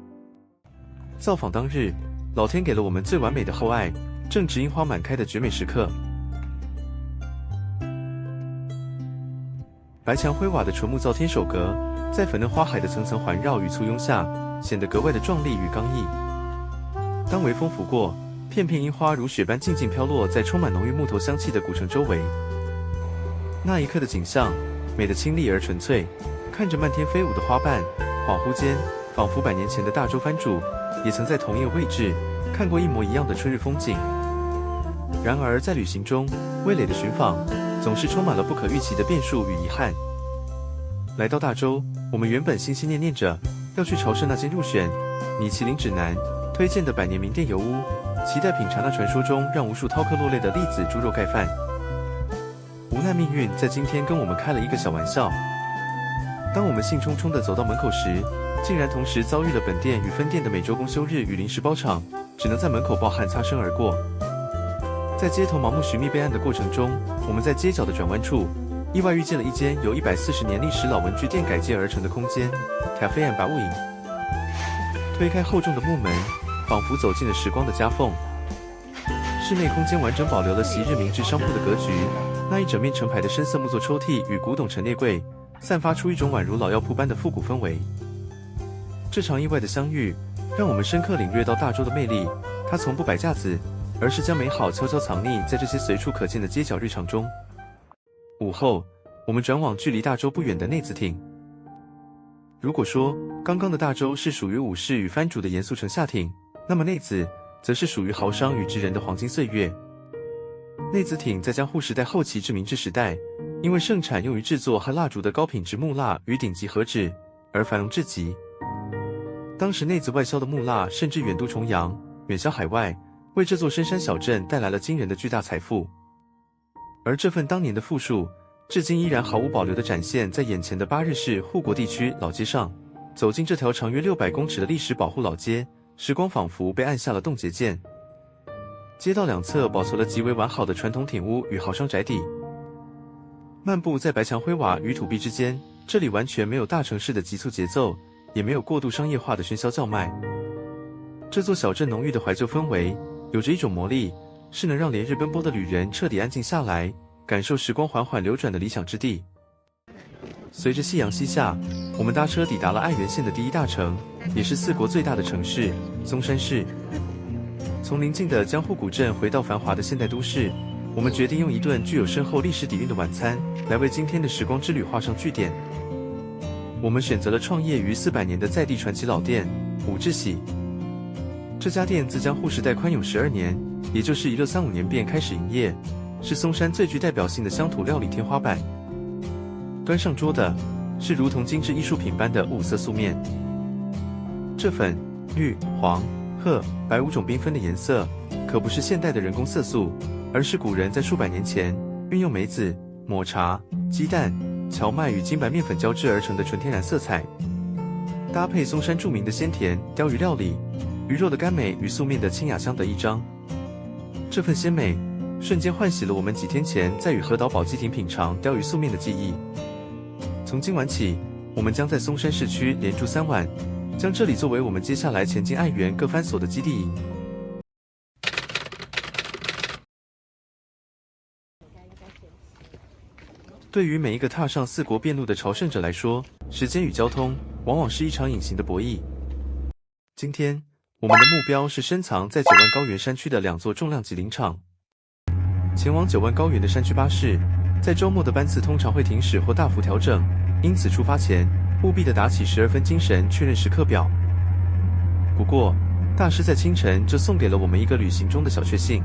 造訪當日，老天給了我們最完美的厚愛，正值櫻花滿開的絕美時刻。白牆灰瓦的純木造天守閣，在粉嫩花海的層層環繞與簇擁下，顯得格外的壯麗與剛毅。當微風拂過，片片櫻花如雪般靜靜飄落在充滿濃郁木頭香氣的古城周圍，那一刻的景象，美得清麗而純粹。看着漫天飛舞的花瓣，恍惚間，仿佛100年前的大洲藩主，也曾在同一個位置看過一模一樣的春日風景。然而在旅行中，味蕾的尋訪總是充滿了不可預期的變數與遺憾。來到大洲，我們原本心心念念着要去朝聖那間入選米其林指南推薦的100年名店油屋，期待品嘗那傳說中讓無數饕客落淚的栗子豬肉蓋飯。無奈命運在今天跟我們開了一個小玩笑。當我們興沖沖地走到門口時，竟然同時遭遇了本店與分店的每周公休日與臨時包場，只能在門口抱憾擦身而過。在街頭盲目尋覓備案的過程中，我們在街角的轉彎處，意外遇見了一間由140年歷史老文具店改建而成的空間 Cafe and 百物飲。推開厚重的木門，仿佛走進了時光的夾縫。室內空間完整保留了昔日明治商鋪的格局，那一整面成排的深色木作抽屜與古董陳列櫃，散發出一種宛如老藥鋪般的復古氛圍。這場意外的相遇，讓我們深刻領略到大洲的魅力。它從不擺架子，而是將美好悄悄藏匿在這些隨處可見的街角日常中。午後，我們轉往距離大洲不遠的內子町。如果說剛剛的大洲是屬於武士與藩主的嚴肅城下町，那麼內子則是屬於豪商與職人的黃金歲月。內子町在江戶時代後期至明治時代，因為盛產用於制作和蠟燭的高品質木蠟與頂級和紙而繁榮至極。當時內子外銷的木蠟甚至遠渡重洋，遠銷海外，為這座深山小鎮帶來了驚人的巨大財富。而這份當年的富庶，至今依然毫無保留地展現在眼前的八日市護國地區老街上。走進這條長約600公尺的歷史保護老街，時光仿佛被按下了凍結鍵。街道兩側保存了極為完好的傳統町屋與豪商宅邸。漫步在白牆灰瓦與土壁之間，這裡完全沒有大城市的急促節奏，也沒有過度商業化的喧囂叫賣。這座小鎮濃郁的懷舊氛圍，有着一種魔力，是能讓連日奔波的旅人徹底安靜下來，感受時光緩緩流轉的理想之地。隨着夕陽西下，我們搭車抵達了愛媛縣的第一大城，也是4國最大的城市松山市。從寧靜的江戶古鎮回到繁華的現代都市，我們決定用一頓具有深厚歷史底蘊的晚餐，來為今天的時光之旅畫上句點。我們選擇了創業逾400年的在地傳奇老店武志喜。這家店自江戶時代寬永12年，也就是1635年便開始營業，是松山最具代表性的鄉土料理天花板。端上桌的是如同精緻藝術品般的5色素麵，這粉、綠、黃、褐、白5種繽紛的顏色，可不是現代的人工色素，而是古人在數百年前運用梅子、抹茶、雞蛋、蕎麥與精白麵粉交織而成的純天然色彩，搭配松山著名的鮮甜鯛魚料理，魚肉的甘美與素麵的清雅相得益彰。這份鮮美瞬間喚醒了我們幾天前在與和島寶雞町品嘗鯛魚素麵的記憶。從今晚起，我們將在松山市區連住3晚，將這裡作為我們接下來前進愛媛各番所的基地營。對於每一個踏上4國遍路的朝聖者來說，時間與交通往往是一場隱形的博弈。今天，我們的目標是深藏在9萬高原山區的2座重量級林場。前往9萬高原的山區巴士，在週末的班次通常會停駛或大幅調整，因此出發前務必地打起12分精神確認時刻表。不過，大師在清晨就送給了我們一個旅行中的小確幸。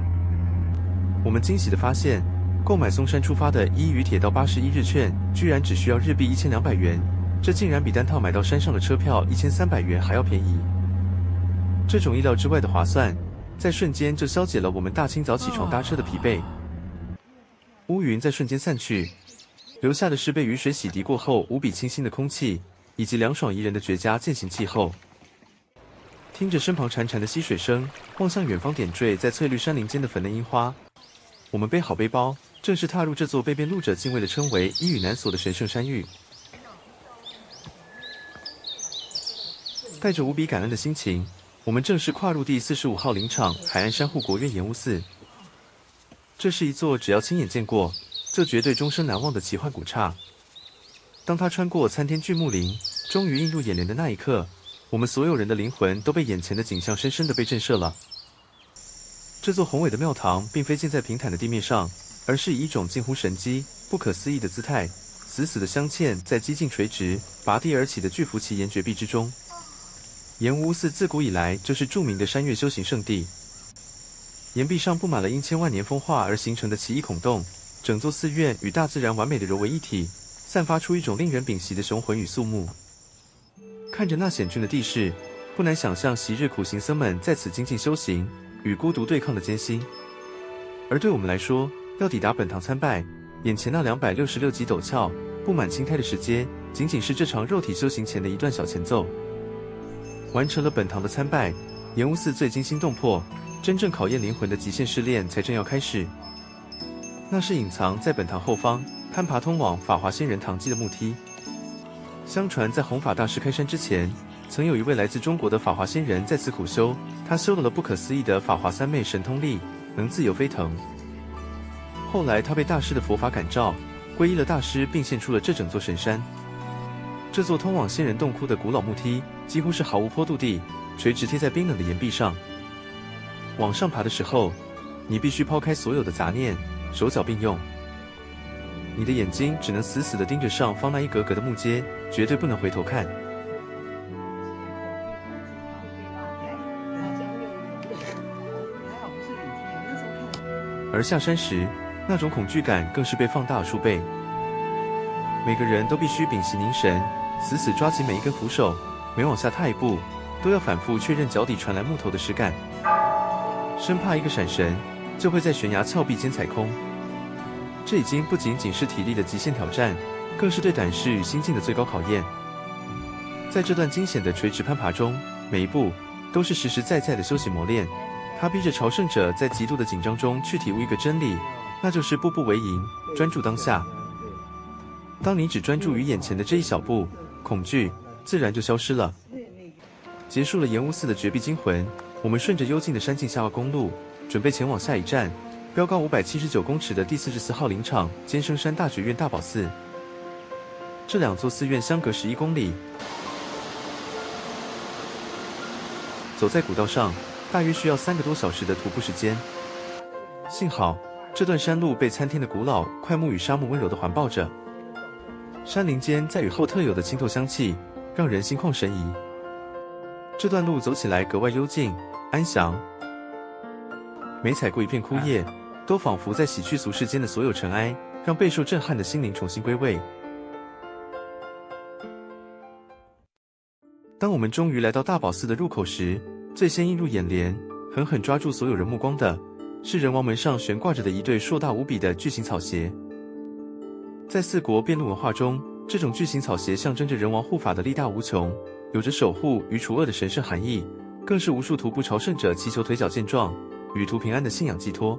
我們驚喜地發現，購買松山出發的一嶼鐵道81日券，居然只需要日幣1200元，這竟然比單套買到山上的車票1300元還要便宜。這種意料之外的划算，在瞬間就消解了我們大清早起床搭車的疲憊。烏雲在瞬間散去，留下的是被雨水洗滌過後無比清新的空氣，以及涼爽宜人的絕佳健行氣候。聽着身旁潺潺的溪水聲，望向遠方點綴在翠綠山林間的粉嫩櫻花，我們背好背包，正式踏入這座被遍路者敬畏地稱為伊予南所的神聖山域。帶着無比感恩的心情，我們正式跨入第45號林場海岸山護國院岩屋寺。這是一座只要親眼見過，就絕對終生難忘的奇幻古剎。當它穿過參天巨木林，終於映入眼簾的那一刻，我們所有人的靈魂都被眼前的景象深深地被震懾了。這座宏偉的廟堂並非建在平坦的地面上，而是以一種近乎神蹟、不可思議的姿態，死死地鑲嵌在幾近垂直、拔地而起的巨幅奇岩絕壁之中。岩屋寺自古以來就是著名的山岳修行聖地。岩壁上布滿了因千萬年風化而形成的奇異孔洞，整座寺院與大自然完美的揉為一體，散發出一種令人屏息的雄渾與肅穆。看着那險峻的地勢，不難想象昔日苦行僧們在此精進修行與孤獨對抗的艱辛。而對我們來說，要抵達本堂參拜，眼前那266級陡峭、布滿青苔的石階，僅僅是這場肉體修行前的一段小前奏。完成了本堂的參拜，岩屋寺最驚心動魄、真正考驗靈魂的極限試煉才正要開始。那是隱藏在本堂後方、攀爬通往法華仙人堂基的木梯。相傳在弘法大師開山之前，曾有一位來自中國的法華仙人在此苦修，他修了不可思議的法華三昧神通力，能自由飛騰。後來他被大師的佛法感召，皈依了大師，並獻出了這整座神山。這座通往仙人洞窟的古老木梯，幾乎是毫無坡度地垂直貼在冰冷的岩壁上。往上爬的時候，你必須拋開所有的雜念，手腳並用。你的眼睛只能死死地盯着上方那一格格的木階，絕對不能回頭看。而下山時，那種恐懼感更是被放大了數倍。每個人都必須屏息凝神，死死抓緊每一根扶手，每往下踏一步，都要反覆確認腳底傳來木頭的實感，生怕一個閃神就會在懸崖峭壁間踩空。這已經不僅僅是體力的極限挑戰，更是對膽識與心境的最高考驗。在這段驚險的垂直攀爬中，每一步都是實實在在的修行磨練。它逼着朝聖者在極度的緊張中去體悟一個真理，那就是步步為營，專注當下。當你只專注於眼前的這一小步，恐懼自然就消失了。結束了岩屋寺的絕壁驚魂，我們順着幽靜的山徑下挖公路，準備前往下一站，標高579公尺的第44號林場尖生山大覺院大寶寺。這兩座寺院相隔11公里，走在古道上，大約需要3個多小時的徒步時間。幸好，這段山路被參天的古老檜木與沙木溫柔地環抱着，山林間在雨後特有的清透香氣，讓人心曠神怡。這段路走起來格外幽靜安詳，每踩過一片枯葉，都仿佛在洗去俗世間的所有塵埃，讓備受震撼的心靈重新歸位。當我們終於來到大寶寺的入口時，最先映入眼簾、狠狠抓住所有人目光的，是人王門上懸掛着的一對碩大無比的巨型草鞋。在四國遍路文化中，這種巨型草鞋象徵着人王護法的力大無窮，有着守護與除惡的神聖含義，更是無數徒步朝聖者祈求腿腳健壯、旅途平安的信仰寄托。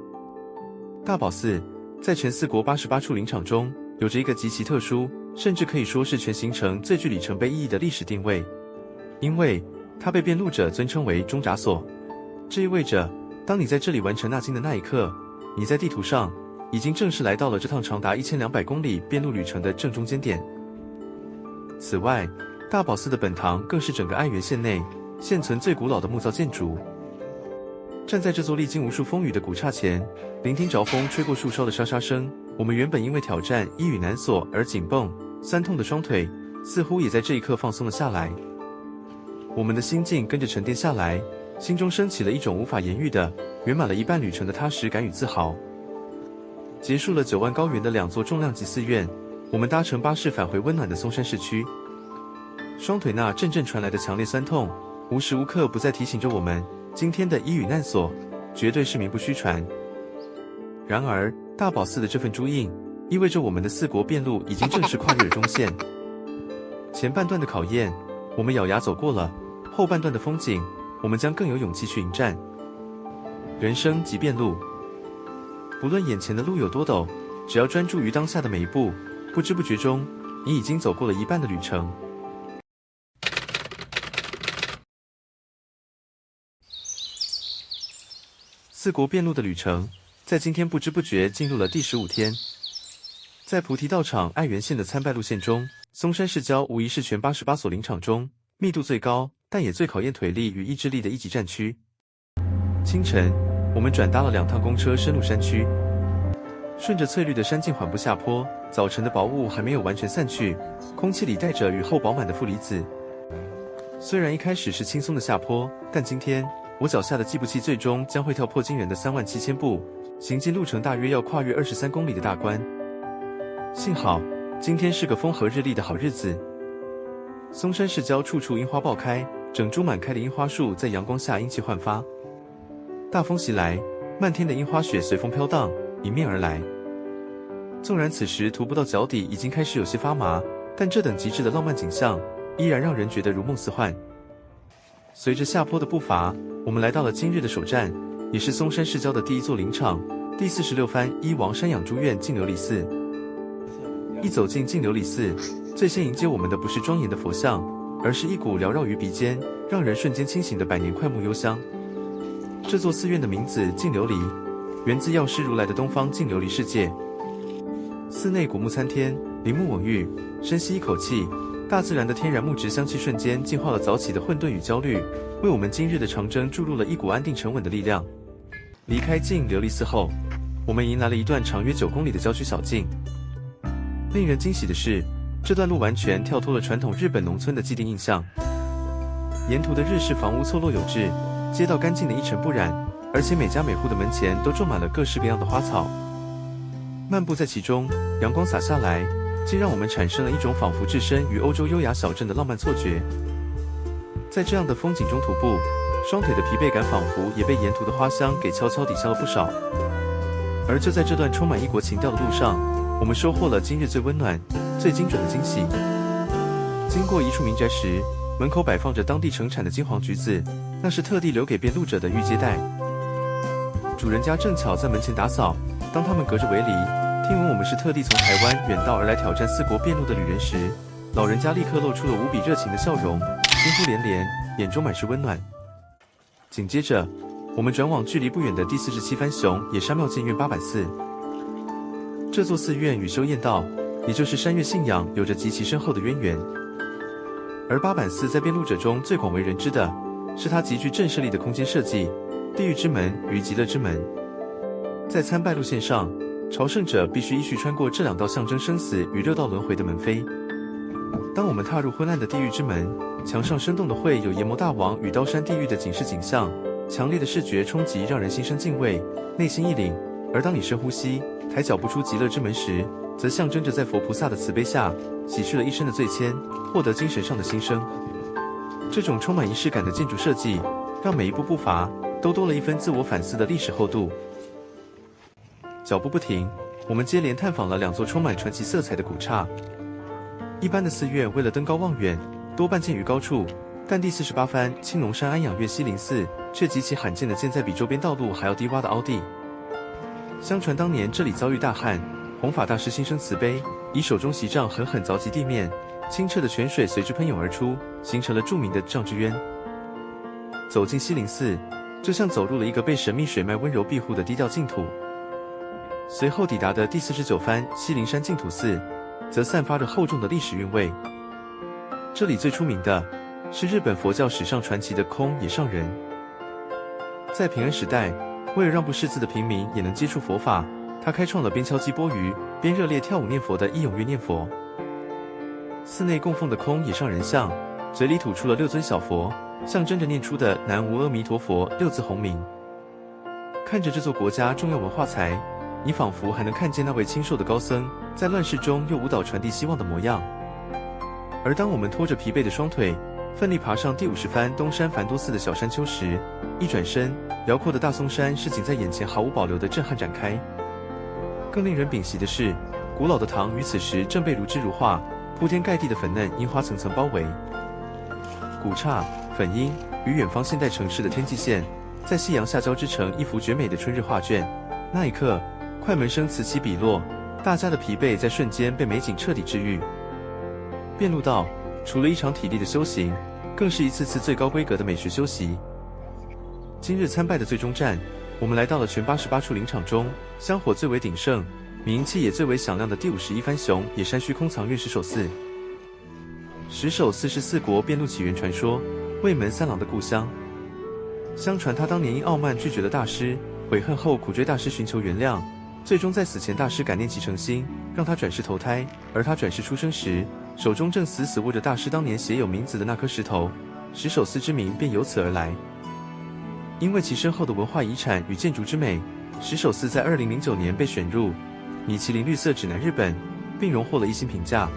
大寶寺在全四國88處林場中，有着一個極其特殊，甚至可以說是全行程最具里程碑意義的歷史定位，因為它被遍路者尊稱為中札所。這意味着，當你在這裡完成納經的那一刻，你在地圖上已經正式來到了這趟長達1200公里遍路旅程的正中間點。此外，大寶寺的本堂更是整個愛媛縣內現存最古老的木造建築。站在這座歷經無數風雨的古剎前，聆聽着風吹過樹梢的沙沙聲，我們原本因為挑戰伊予南所而緊繃、痠痛的雙腿，似乎也在這一刻放鬆了下來。我們的心境跟着沉澱下來，心中升起了一種無法言喻的、圓滿了一半旅程的踏實感與自豪。結束了9萬高原的2座重量級寺院，我們搭乘巴士返回溫暖的松山市區。雙腿那陣陣傳來的強烈痠痛，無時無刻不在提醒着我們，今天的醫與難所，絕對是名不虛傳。然而，大寶寺的這份朱印，意味着我們的四國遍路已經正式跨越了中線。前半段的考驗，我們咬牙走過了；後半段的風景，我們將更有勇氣去迎戰。人生即遍路，不論眼前的路有多陡，只要專注於當下的每一步，不知不覺中，你已經走過了一半的旅程。四國遍路的旅程，在今天不知不覺進入了第15天。在菩提道場愛媛縣的參拜路線中，松山市郊無疑是全88所林場中密度最高，但也最考驗腿力與意志力的一級戰區。清晨，我們轉搭了2趟公車深入山區，順着翠綠的山徑緩步下坡。早晨的薄霧還沒有完全散去，空氣裡帶着雨後飽滿的負離子。雖然一開始是輕鬆的下坡，但今天我腳下的計步器最終將會跳破驚人的37000步，行進路程大約要跨越23公里的大關。幸好今天是個風和日麗的好日子。松山市郊處處櫻花爆開，整株滿開的櫻花樹在陽光下英氣煥發。大風襲來，漫天的櫻花雪隨風飄蕩，迎面而來。縱然此時徒步到腳底已經開始有些發麻，但這等極致的浪漫景象依然讓人覺得如夢似幻。隨着下坡的步伐，我們來到了今日的首站，也是松山市郊的第一座林場——第46番依王山養豬院淨琉璃寺。一走進淨琉璃寺，最先迎接我們的不是莊嚴的佛像，而是一股繚繞於鼻尖，讓人瞬間清醒的百年檜木幽香。這座寺院的名字淨琉璃，源自藥師如來的東方淨琉璃世界。寺內古木參天，林木蓊鬱，深吸一口氣，大自然的天然木質香氣瞬間淨化了早起的混沌與焦慮，為我們今日的長征注入了一股安定沉穩的力量。離開淨琉璃寺後，我們迎來了一段長約9公里的郊區小徑。令人驚喜的是，這段路完全跳脫了傳統日本農村的既定印象。沿途的日式房屋錯落有致，街道乾淨的一塵不染，而且每家每戶的門前都種滿了各式各樣的花草。漫步在其中，陽光灑下來，竟讓我們產生了一種仿佛置身於歐洲優雅小鎮的浪漫錯覺。在這樣的風景中徒步，雙腿的疲憊感仿佛也被沿途的花香給悄悄抵消了不少。而就在這段充滿異國情調的路上，我們收穫了今日最溫暖、最精準的驚喜。經過一處民宅時，門口擺放着當地盛產的金黃橘子，那是特地留給遍路者的預接待。主人家正巧在門前打掃，當他們隔着圍籬聽聞我們是特地從台灣遠道而來挑戰四國遍路的旅人時，老人家立刻露出了無比熱情的笑容，驚呼連連，眼中滿是溫暖。緊接着，我們轉往距離不遠的第47番熊野山廟見院八坂寺。這座寺院與修驗道，也就是山岳信仰，有着極其深厚的淵源。而八坂寺在遍路者中最廣為人知的，是它極具震懾力的空間設計——地獄之門與極樂之門。在參拜路線上，朝聖者必須依序穿過這2道象徵生死與六道輪迴的門扉。當我們踏入昏暗的地獄之門，牆上生動的繪有閻魔大王與刀山地獄的警示景象，強烈的視覺衝擊讓人心生敬畏，內心一凛。而當你深呼吸，抬腳步出極樂之門時，則象徵着在佛菩薩的慈悲下，洗去了一生的罪愆，獲得精神上的新生。這種充滿儀式感的建築設計，讓每一步步伐都多了一分自我反思的歷史厚度。腳步不停，我們接連探訪了2座充滿傳奇色彩的古剎。一般的寺院為了登高望遠，多半建於高處，但第48番青龍山安養院西林寺卻極其罕見地建在比周邊道路還要低窪的凹地。相傳當年這裡遭遇大旱，弘法大師心生慈悲，以手中錫杖狠狠鑿擊地面，清澈的泉水隨之噴湧而出，形成了著名的杖之淵。走進西林寺，就像走入了一個被神秘水脈溫柔庇護的低調淨土。隨後抵達的第49番西林山淨土寺，則散發着厚重的歷史韻味。這裡最出名的是日本佛教史上傳奇的空野上人。在平安時代，為了讓不識字的平民也能接觸佛法，他開創了邊敲擊缽盂邊熱烈跳舞念佛的義踴躍念佛。寺內供奉的空野上人像，嘴裡吐出了6尊小佛，象徵着念出的南無阿彌陀佛6字洪名。看着這座國家重要文化財，你仿佛還能看見那位清瘦的高僧在亂世中用舞蹈傳遞希望的模樣。而當我們拖着疲憊的雙腿，奮力爬上第50番東山梵多寺的小山丘時，一轉身，遼闊的大松山市景在眼前毫無保留的震撼展開。更令人屏息的是，古老的唐於此時正被如織如畫、鋪天蓋地的粉嫩櫻花層層包圍。古剎、粉英與遠方現代城市的天際線，在夕陽下交織成一幅絕美的春日畫卷。那一刻，快門聲此起彼落，大家的疲憊在瞬間被美景徹底治癒。辯路道除了一場體力的修行，更是一次次最高規格的美學修習。今日參拜的最終站，我們來到了全88處靈場中香火最為鼎盛、名氣也最為響亮的第51番熊野山虛空藏院石首寺。石首寺是四國辯路起源傳說衛門三郎的故鄉。相傳他當年因傲慢拒絕了大師，悔恨後苦追大師尋求原諒，最終在死前大師感念其誠心，讓他轉世投胎。而他轉世出生時，手中正死死握着大師當年寫有名字的那顆石頭，石首寺之名便由此而來。因為其深厚的文化遺產與建築之美，石首寺在2009年被選入米其林綠色指南日本，並榮獲了1星評價。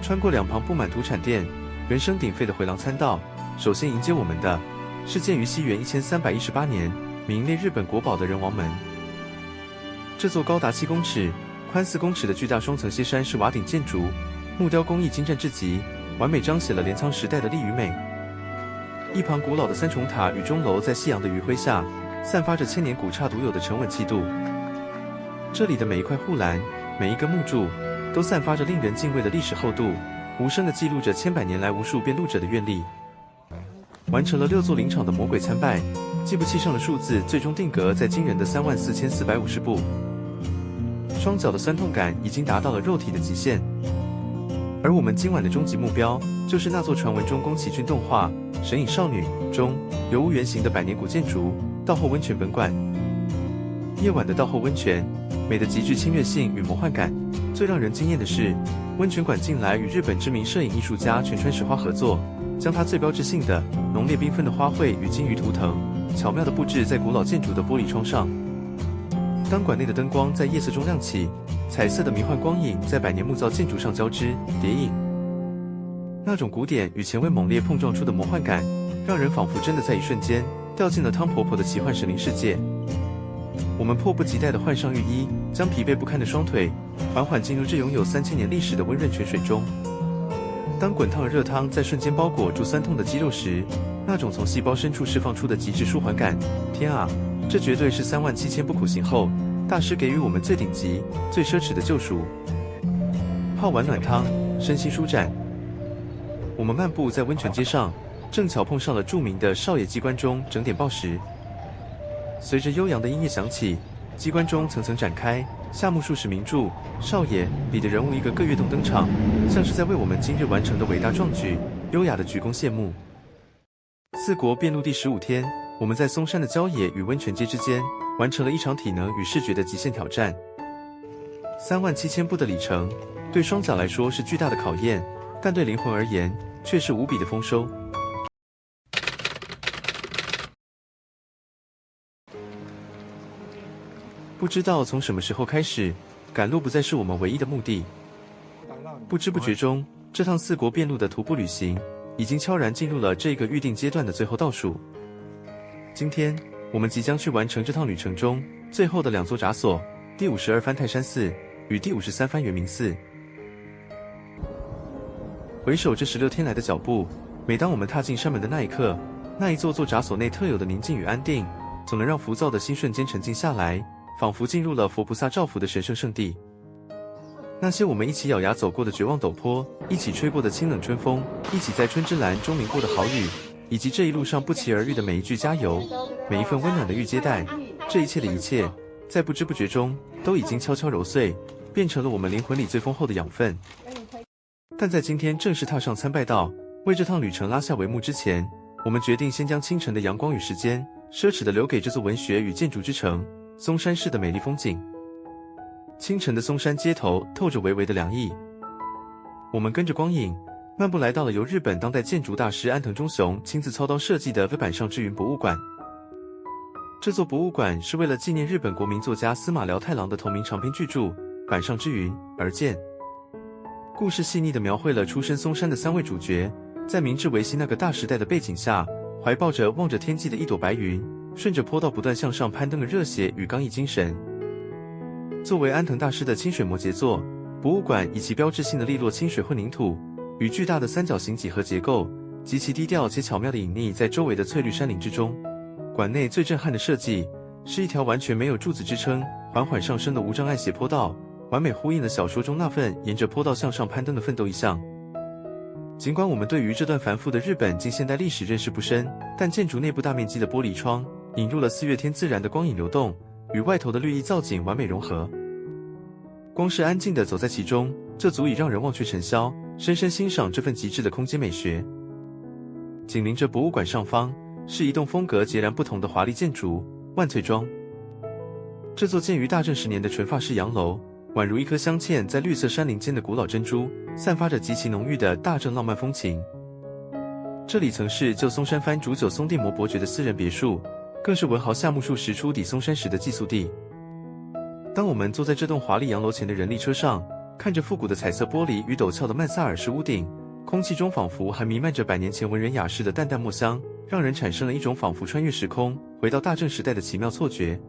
穿過兩旁布滿土產店、人聲鼎沸的回廊參道，首先迎接我們的是建於西元1318年、名列日本國寶的仁王門。這座高達7公尺、寬4公尺的巨大雙層歇山式瓦頂建築，木雕工藝精湛至極，完美彰顯了鐮倉時代的力與美。一旁古老的三重塔與鐘樓在夕陽的餘暉下，散發着千年古剎獨有的沉穩氣度。這裡的每一塊護欄、每一根木柱，都散發着令人敬畏的歷史厚度，無聲地記錄着千百年來無數辯路者的願力。完成了6座靈場的魔鬼參拜，計步器上的數字最終定格在驚人的34450步。雙腳的痠痛感已經達到了肉體的極限。而我們今晚的終極目標，就是那座傳聞中宮崎駿動畫《神隱少女》中由屋原型的百年古建築道後溫泉本館。夜晚的道後溫泉，美得極具侵略性與魔幻感。最讓人驚豔的是，溫泉館近來與日本知名攝影藝術家全川石花合作，將它最標誌性的濃烈繽紛的花卉與金魚圖騰，巧妙地佈置在古老建築的玻璃窗上。當館內的燈光在夜色中亮起，彩色的迷幻光影在百年木造建築上交織疊影，那種古典與前衛猛烈碰撞出的魔幻感，讓人仿佛真的在一瞬間掉進了湯婆婆的奇幻神靈世界。我們迫不及待地換上浴衣，將疲憊不堪的雙腿緩緩進入這擁有3000年歷史的溫潤泉水中。當滾燙的熱湯在瞬間包裹住痠痛的肌肉時，那種從細胞深處釋放出的極致舒緩感，天啊，這絕對是37000步苦行後大師給予我們最頂級、最奢侈的救贖。泡完暖湯，身心舒展，我們漫步在溫泉街上，正巧碰上了著名的少野機關鐘整點報時。隨着悠揚的音樂響起，機關鐘層層展開，夏目漱石名著《少野》裡的人物一個個躍動登場，像是在為我們今日完成的偉大壯舉優雅的鞠躬謝幕。四國辯路第15天，我們在松山的郊野與溫泉街之間完成了一場體能與視覺的極限挑戰。37000步的里程，對雙腳來說是巨大的考驗，但對靈魂而言卻是無比的豐收。不知道從什麼時候開始，趕路不再是我們唯一的目的。不知不覺中，這趟四國辯路的徒步旅行已經悄然進入了這個預定階段的最後倒數。今天，我們即將去完成這趟旅程中最後的2座札所，第52番泰山寺與第53番圓明寺。回首這16天來的腳步，每當我們踏進山門的那一刻，那一座座札所內特有的寧靜與安定，總能讓浮躁的心瞬間沉靜下來，仿佛進入了佛菩薩照拂的神聖聖地。那些我們一起咬牙走過的絕望陡坡，一起吹過的清冷春風，一起在春之藍中淋過的好雨，以及這一路上不期而遇的每一句加油，每一份溫暖的預接待，這一切的一切，在不知不覺中都已經悄悄揉碎，變成了我們靈魂裡最豐厚的養分。但在今天正式踏上參拜道，為這趟旅程拉下帷幕之前，我們決定先將清晨的陽光與時間，奢侈地留給這座文學與建築之城松山市的美麗風景。清晨的松山街頭透着微微的涼意，我們跟着光影，漫步來到了由日本當代建築大師安藤忠雄親自操刀設計的坂上之雲博物館。這座博物館是為了紀念日本國民作家司馬遼太郎的同名長篇巨著《坂上之雲》而建。故事細膩地描繪了出身松山的3位主角，在明治維新那個大時代的背景下，懷抱着望着天際的一朵白雲，順着坡道不斷向上攀登的熱血與剛毅精神。作為安藤大師的清水模傑作，博物館以其標誌性的利落清水混凝土與巨大的三角形幾何結構，極其低調且巧妙地隱匿在周圍的翠綠山林之中。館內最震撼的設計是一條完全沒有柱子支撐、緩緩上升的無障礙斜坡道，完美呼應了小說中那份沿着坡道向上攀登的奮鬥意象。儘管我們對於這段繁複的日本近現代歷史認識不深，但建築內部大面積的玻璃窗引入了四月天自然的光影流動，與外頭的綠意造景完美融合。光是安靜地走在其中，就足以讓人忘卻塵囂，深深欣賞這份極致的空間美學。緊鄰着博物館上方，是一棟風格截然不同的華麗建築——萬翠莊。這座建於大正10年的純法式洋樓，宛如一顆鑲嵌在綠色山林間的古老珍珠，散發着極其濃郁的大正浪漫風情。這裡曾是舊松山藩主久松定摩伯爵的私人別墅，更是文豪夏目漱石出抵松山時的寄宿地。當我們坐在這棟華麗洋樓前的人力車上，看着復古的彩色玻璃與陡峭的曼薩爾式屋頂，空氣中仿佛還彌漫着100年前文人雅士的淡淡墨香，讓人產生了一種仿佛穿越時空，回到大正時代的奇妙錯覺。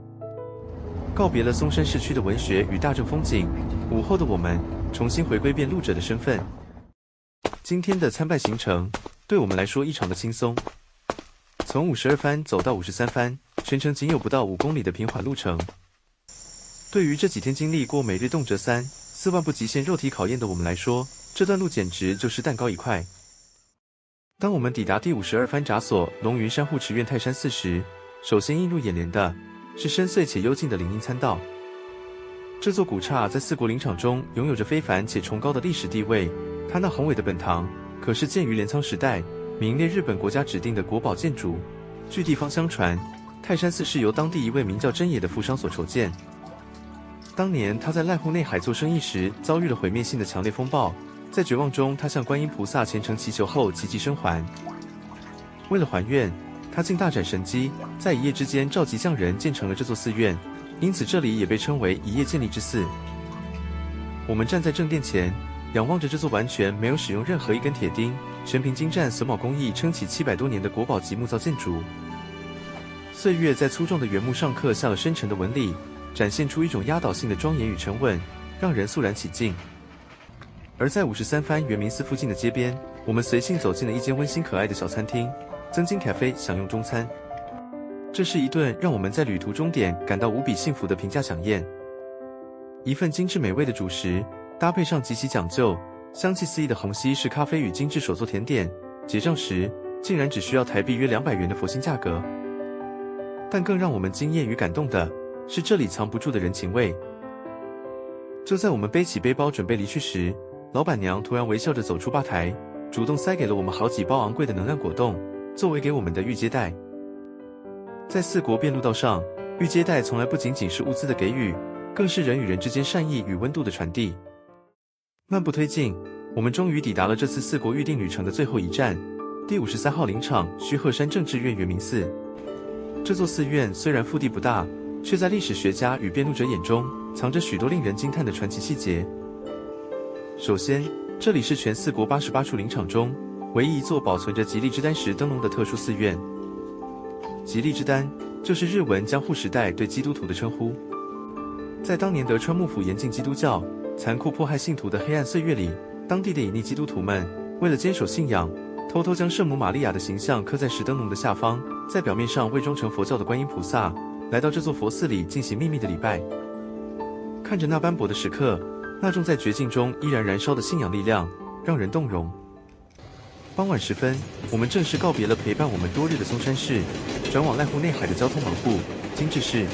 告別了松山市區的文學與大正風景，午後的我們重新回歸遍路者的身份。今天的參拜行程對我們來說異常的輕鬆，從52番走到53番，全程僅有不到5公里的平緩路程。對於這幾天經歷過每日動輒3、4萬步極限肉體考驗的我們來說，這段路簡直就是蛋糕一塊。當我們抵達第52番閘所龍雲山護持院泰山寺時，首先映入眼簾的是深邃且幽靜的靈蔭參道。這座古剎在四國林場中擁有着非凡且崇高的歷史地位，它那宏偉的本堂可是建於鎌倉時代，名列日本國家指定的國寶建築。據地方相傳，泰山寺是由當地一位名叫真野的富商所籌建。當年他在瀨戶內海做生意時遭遇了毀滅性的強烈風暴，在絕望中他向觀音菩薩虔誠祈求後奇蹟生還。為了還願，他竟大展神機，在一夜之間召集匠人建成了這座寺院，因此這裡也被稱為一夜建立之寺。我們站在正殿前，仰望着這座完全沒有使用任何一根鐵釘，全憑精湛榫卯工藝撐起700多年的國寶級木造建築。歲月在粗壯的原木上刻下了深沉的紋理，展現出一種壓倒性的莊嚴與沉穩，讓人肅然起敬。而在53番圓明寺附近的街邊，我們隨性走進了一間溫馨可愛的小餐廳——增津咖啡，享用中餐。這是一頓讓我們在旅途終點感到無比幸福的平價饗宴。一份精緻美味的主食，搭配上極其講究、香氣四溢的虹吸式咖啡與精緻手作甜點，結賬時竟然只需要台幣約200元的佛心價格。但更讓我們驚豔與感動的是這裡藏不住的人情味。就在我們背起背包準備離去時，老闆娘突然微笑着走出吧台，主動塞給了我們好幾包昂貴的能量果凍，作為給我們的預接待。在四國遍路道上，預接待從來不僅僅是物資的給予，更是人與人之間善意與溫度的傳遞。漫步推進，我們終於抵達了這次四國預定旅程的最後一站——第53號林場須賀山正智院圓明寺。這座寺院雖然腹地不大，卻在歷史學家與遍路者眼中藏着許多令人驚嘆的傳奇細節。首先，這裡是全四國88處林場中唯一一座保存着吉利之丹石燈籠的特殊寺院。吉利之丹就是日文江戶時代對基督徒的稱呼。在當年德川幕府嚴禁基督教、殘酷迫害信徒的黑暗歲月裡，當地的隱匿基督徒們為了堅守信仰，偷偷將聖母瑪利亞的形象刻在石燈籠的下方，在表面上偽裝成佛教的觀音菩薩，來到這座佛寺裡進行秘密的禮拜。看着那斑駁的石刻，那種在絕境中依然燃燒的信仰力量，讓人動容。傍晚時分，我們正式告別了陪伴我們多日的松山市，轉往瀨戶內海的交通門戶今治市。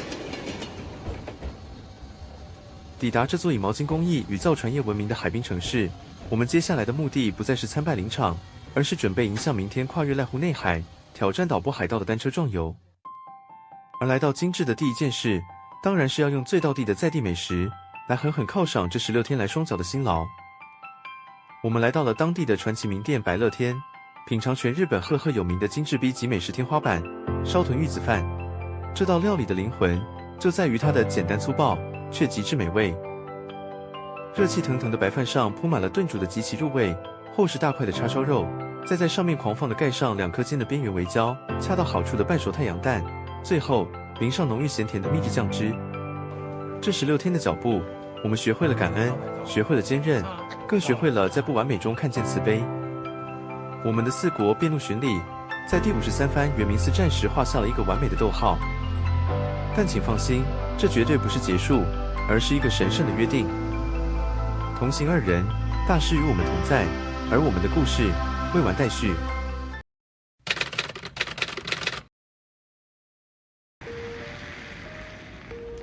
抵達這座以毛巾工藝與造船業聞名的海濱城市，我們接下來的目的不再是參拜林場，而是準備迎向明天跨越瀨戶內海，挑戰島波海道的單車壯遊。而來到今治的第一件事，當然是要用最道地的在地美食來狠狠犒賞這16天來雙腳的辛勞。我們來到了當地的傳奇名店百樂天，品嘗全日本赫赫有名的精致 B 級美食天花板燒豚玉子飯。這道料理的靈魂就在於它的簡單粗暴，卻極致美味。熱氣騰騰的白飯上鋪滿了燉煮的極其入味、厚實大塊的叉燒肉，再在上面狂放地蓋上2顆尖的邊緣微焦、恰到好處的半熟太陽蛋，最後淋上濃郁鹹甜的秘製醬汁。這16天的腳步，我們學會了感恩，學會了堅韌，更學會了在不完美中看見慈悲。我們的四國遍路巡禮，在第53番圓明寺站時畫下了一個完美的逗號。但請放心，這絕對不是結束，而是一個神聖的約定。同行2人，大師與我們同在，而我們的故事未完待續。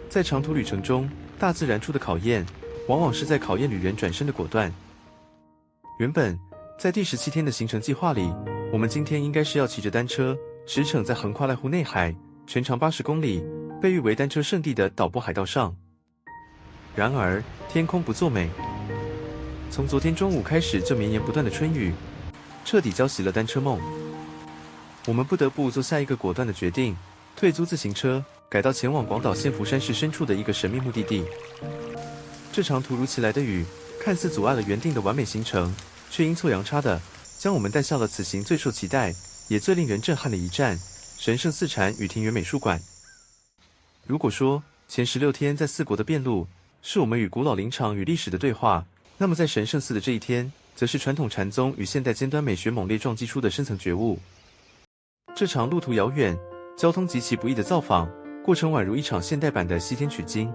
在長途旅程中，大自然出的考驗，往往是在考驗旅人轉身的果斷。原本在第17天的行程計劃裡，我們今天應該是要騎着單車，馳騁在橫跨瀨戶內海、全長80公里、被譽為單車聖地的島波海道上。然而，天空不作美。從昨天中午開始，就綿延不斷的春雨，徹底澆熄了單車夢。我們不得不做下一個果斷的決定，退租自行車，改道前往廣島縣福山市深處的一個神秘目的地。這場突如其來的雨，看似阻礙了原定的完美行程，卻陰錯陽差的將我們帶向了此行最受期待，也最令人震撼的一站——神聖寺禪與庭園美術館。如果說前16天在四國的遍路，是我們與古老林場與歷史的對話，那麼在神聖寺的這一天，則是傳統禪宗與現代尖端美學猛烈撞擊出的深層覺悟。這場路途遙遠、交通極其不易的造訪，過程宛如一場現代版的西天取經。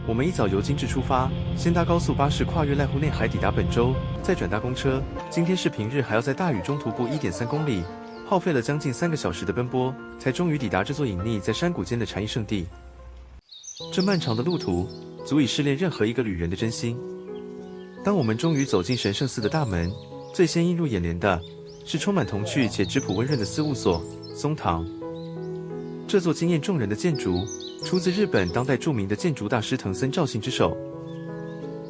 我們一早由今治出發，先搭高速巴士跨越瀨戶內海抵達本州，再轉搭公車。今天是平日，還要在大雨中徒步1.3公里，耗費了將近3個小時的奔波，才終於抵達這座隱匿在山谷間的禪意聖地。這漫長的路途，足以試煉任何一個旅人的真心。當我們終於走進神聖寺的大門，最先映入眼簾的是充滿童趣且質樸溫潤的司務所松堂。這座驚豔眾人的建築，出自日本當代著名的建築大師藤森照信之手。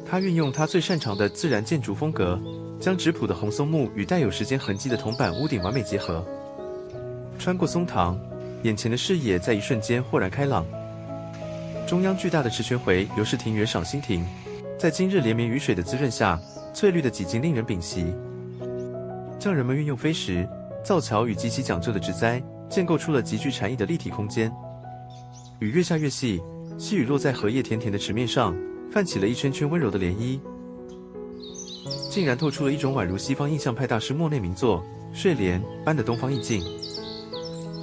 他運用他最擅長的自然建築風格，將質樸的紅松木與帶有時間痕跡的銅板屋頂完美結合。穿過松堂，眼前的視野在一瞬間豁然開朗。中央巨大的池泉洄由是庭園賞心亭，在今日連綿雨水的滋潤下，翠綠的幾近令人屏息。匠人們運用飛石、造橋與極其講究的植栽，建構出了極具禪意的立體空間。雨越下越細，細雨落在荷葉田田的池面上，泛起了一圈圈溫柔的漣漪，竟然透出了一種宛如西方印象派大師莫內名作《睡蓮》般的東方意境。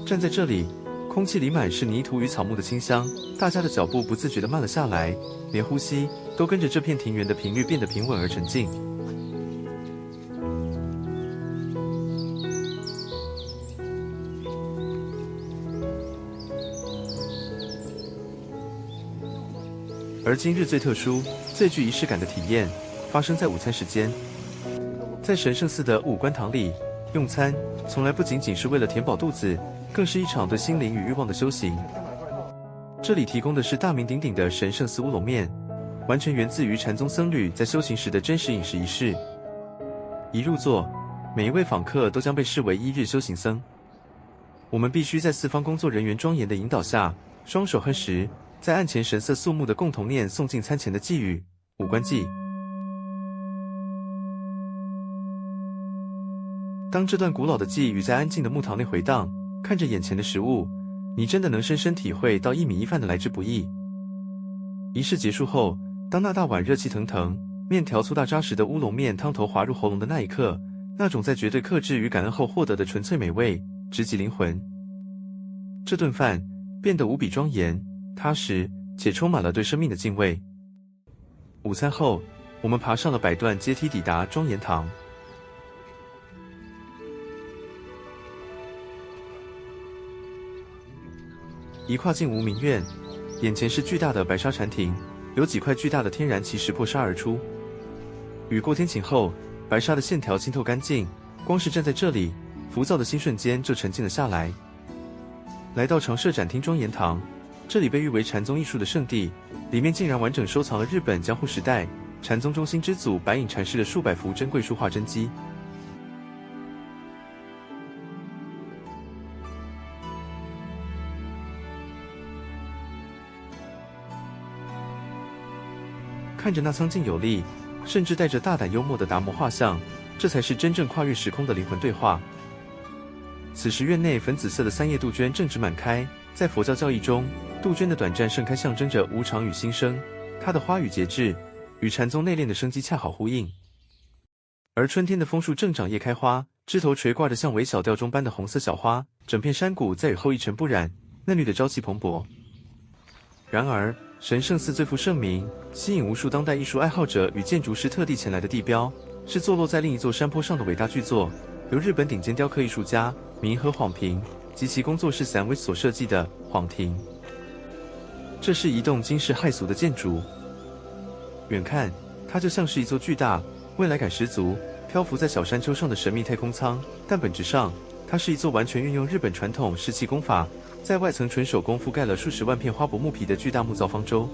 站在這裡，空氣裡滿是泥土與草木的清香，大家的腳步不自覺地慢了下來，連呼吸都跟着這片庭園的頻率變得平穩而沉靜。而今日最特殊、最具儀式感的體驗，發生在午餐時間。在神聖寺的五觀堂裡，用餐從來不僅僅是為了填飽肚子，更是一場對心靈與慾望的修行。這裡提供的是大名鼎鼎的神聖寺烏龍麵，完全源自於禪宗僧侶在修行時的真實飲食儀式。一入座，每一位訪客都將被視為1日修行僧。我們必須在四方工作人員莊嚴的引導下，雙手合十，在案前神色肅穆地共同念誦進餐前的偈語五觀偈。當這段古老的偈語在安靜的木堂內回盪，看着眼前的食物，你真的能深深體會到一米一飯的來之不易。儀式結束後，當那大碗熱氣騰騰、麵條粗大扎實的烏龍麵湯頭滑入喉嚨的那一刻，那種在絕對克制與感恩後獲得的純粹美味，直擊靈魂。這頓飯變得無比莊嚴、踏實，且充滿了對生命的敬畏。午餐後，我們爬上了百段階梯抵達莊嚴堂。一跨進無名院，眼前是巨大的白沙禪庭，有幾塊巨大的天然奇石破沙而出。雨過天晴後，白沙的線條清透乾淨，光是站在這裡，浮躁的心瞬間就沉靜了下來。來到常設展廳莊嚴堂，這裡被譽為禪宗藝術的聖地，裡面竟然完整收藏了日本江戶時代禪宗中心之祖白隱禪師的數百幅珍貴書畫真跡。看着那蒼勁有力，甚至帶着大膽幽默的達摩畫像，這才是真正跨越時空的靈魂對話。此時院內粉紫色的三葉杜鵑正值滿開，在佛教教義中，杜鵑的短暫盛開象徵着無常與新生，它的花語節制與禪宗內斂的生機恰好呼應。而春天的楓樹正長葉開花，枝頭垂掛着像微小吊鐘般的紅色小花，整片山谷在雨後一塵不染，嫩綠的朝氣蓬勃。然而，神聖寺最負盛名，吸引無數當代藝術愛好者與建築師特地前來的地標，是坐落在另一座山坡上的偉大巨作，由日本頂尖雕刻藝術家明和晃平及其工作室 Sandwich 所設計的晃庭。這是一棟驚世駭俗的建築，遠看它就像是一座巨大、未來感十足、漂浮在小山丘上的神秘太空艙，但本質上，它是一座完全運用日本傳統石砌工法，在外層純手工覆蓋了數十萬片花柏木皮的巨大木造方舟。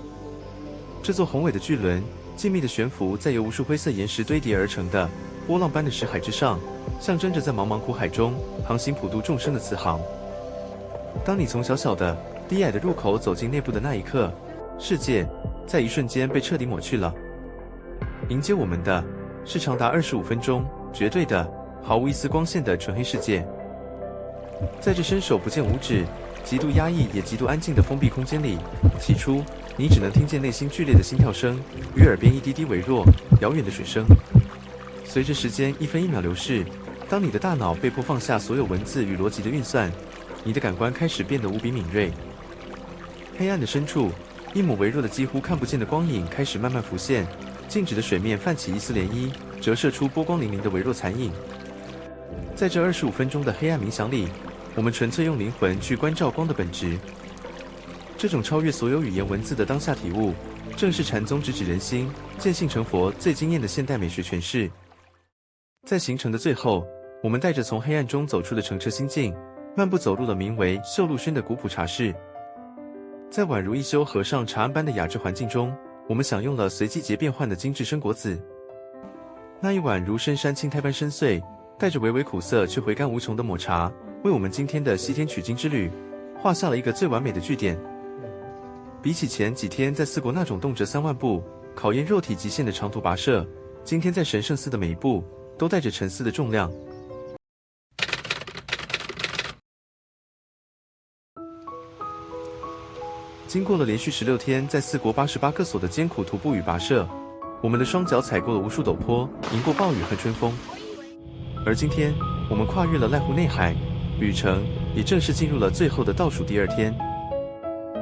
這座宏偉的巨輪靜謐地懸浮在由無數灰色岩石堆疊而成的波浪般的石海之上，象徵着在茫茫苦海中航行普渡眾生的慈航。當你從小小的低矮的入口走進內部的那一刻，世界在一瞬間被徹底抹去了。迎接我們的是長達25分鐘絕對的毫無一絲光線的純黑世界。在這伸手不見五指、極度壓抑也極度安靜的封閉空間裡，起初你只能聽見內心劇烈的心跳聲與耳邊一滴滴微弱、遙遠的水聲。隨着時間一分一秒流逝，當你的大腦被迫放下所有文字與邏輯的運算，你的感官開始變得無比敏銳。黑暗的深處，一抹微弱的幾乎看不見的光影開始慢慢浮現，靜止的水面泛起一絲漣漪，折射出波光粼粼的微弱殘影。在這25分鐘的黑暗冥想裡，我們純粹用靈魂去關照光的本質。這種超越所有語言文字的當下體悟，正是禪宗直指人心、見性成佛最驚豔的現代美學詮釋。在行程的最後，我們帶着從黑暗中走出的澄澈心境，漫步走入了名為秀露軒的古樸茶室。在宛如一休和尚茶庵般的雅致環境中，我們享用了隨季節變換的精緻生果子。那一碗如深山青苔般深邃，帶着微微苦澀卻回甘無窮的抹茶，為我們今天的西天取經之旅畫下了一個最完美的句點。比起前幾天在四國那種動輒3萬步、考驗肉體極限的長途跋涉，今天在神聖寺的每一步都帶着沉思的重量。經過了連續16天在四國88個所的艱苦徒步與跋涉，我們的雙腳踩過了無數陡坡，迎過暴雨和春風。而今天，我們跨越了瀨戶內海，旅程也正式進入了最後的倒數第2天。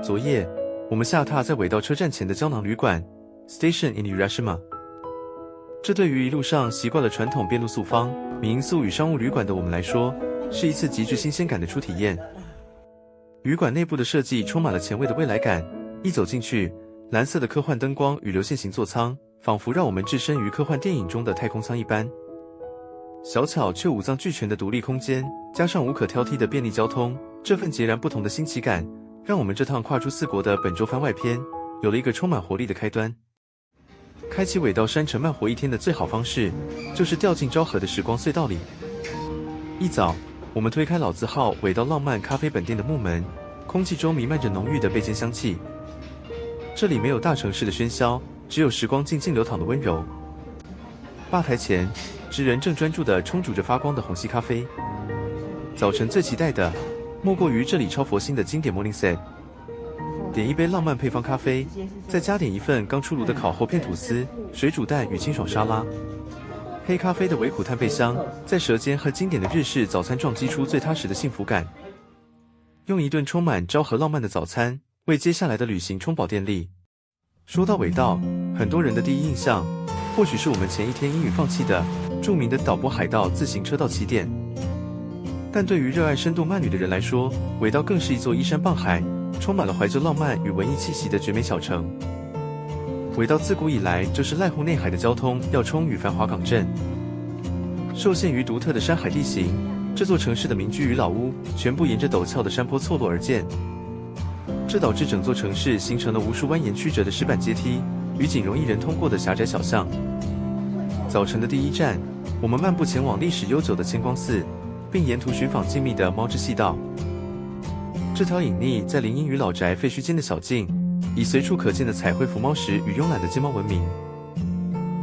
昨夜，我們下榻在尾道車站前的膠囊旅館 Station in Urashima。這對於一路上習慣了傳統遍路宿坊、民宿與商務旅館的我們來說，是一次極具新鮮感的初體驗。旅館內部的設計充滿了前衛的未來感，一走進去，藍色的科幻燈光與流線型座艙，仿佛讓我們置身於科幻電影中的太空艙一般。小巧卻五臟俱全的獨立空間，加上無可挑剔的便利交通，這份截然不同的新奇感，讓我們這趟跨出四國的本周番外篇，有了一個充滿活力的開端。開啟尾道山城慢活一天的最好方式，就是掉進昭和的時光隧道裡。一早，我們推開老字號尾道浪漫咖啡本店的木門，空氣中彌漫着濃郁的焙煎香氣。這裡沒有大城市的喧囂，只有時光靜靜流淌的溫柔。吧台前，職人正專注地沖煮着發光的虹吸咖啡。早晨最期待的，莫過於這裡超佛心的經典 Morning Set。點一杯浪漫配方咖啡，再加點一份剛出爐的烤厚片吐司、水煮蛋與清爽沙拉。黑咖啡的微苦炭焙香，在舌尖和經典的日式早餐撞擊出最踏實的幸福感。用一頓充滿昭和浪漫的早餐，為接下來的旅行充飽電力。說到尾道，很多人的第一印象，或許是我們前一天因雨放棄的著名的島波海道自行車道起點。但對於熱愛深度慢旅的人來說，尾道更是一座依山傍海，充滿了懷舊浪漫與文藝氣息的絕美小城。尾道自古以來就是瀨戶內海的交通要衝與繁華港鎮。受限於獨特的山海地形，這座城市的民居與老屋全部沿着陡峭的山坡錯落而建，這導致整座城市形成了無數蜿蜒曲折的石板階梯，與僅容一人通過的狹窄小巷。早晨的第一站，我們漫步前往歷史悠久的千光寺，並沿途尋訪靜謐的貓之細道。這條隱匿在林蔭與老宅廢墟間的小徑，以隨處可見的彩繪浮貓石與慵懶的街貓聞名。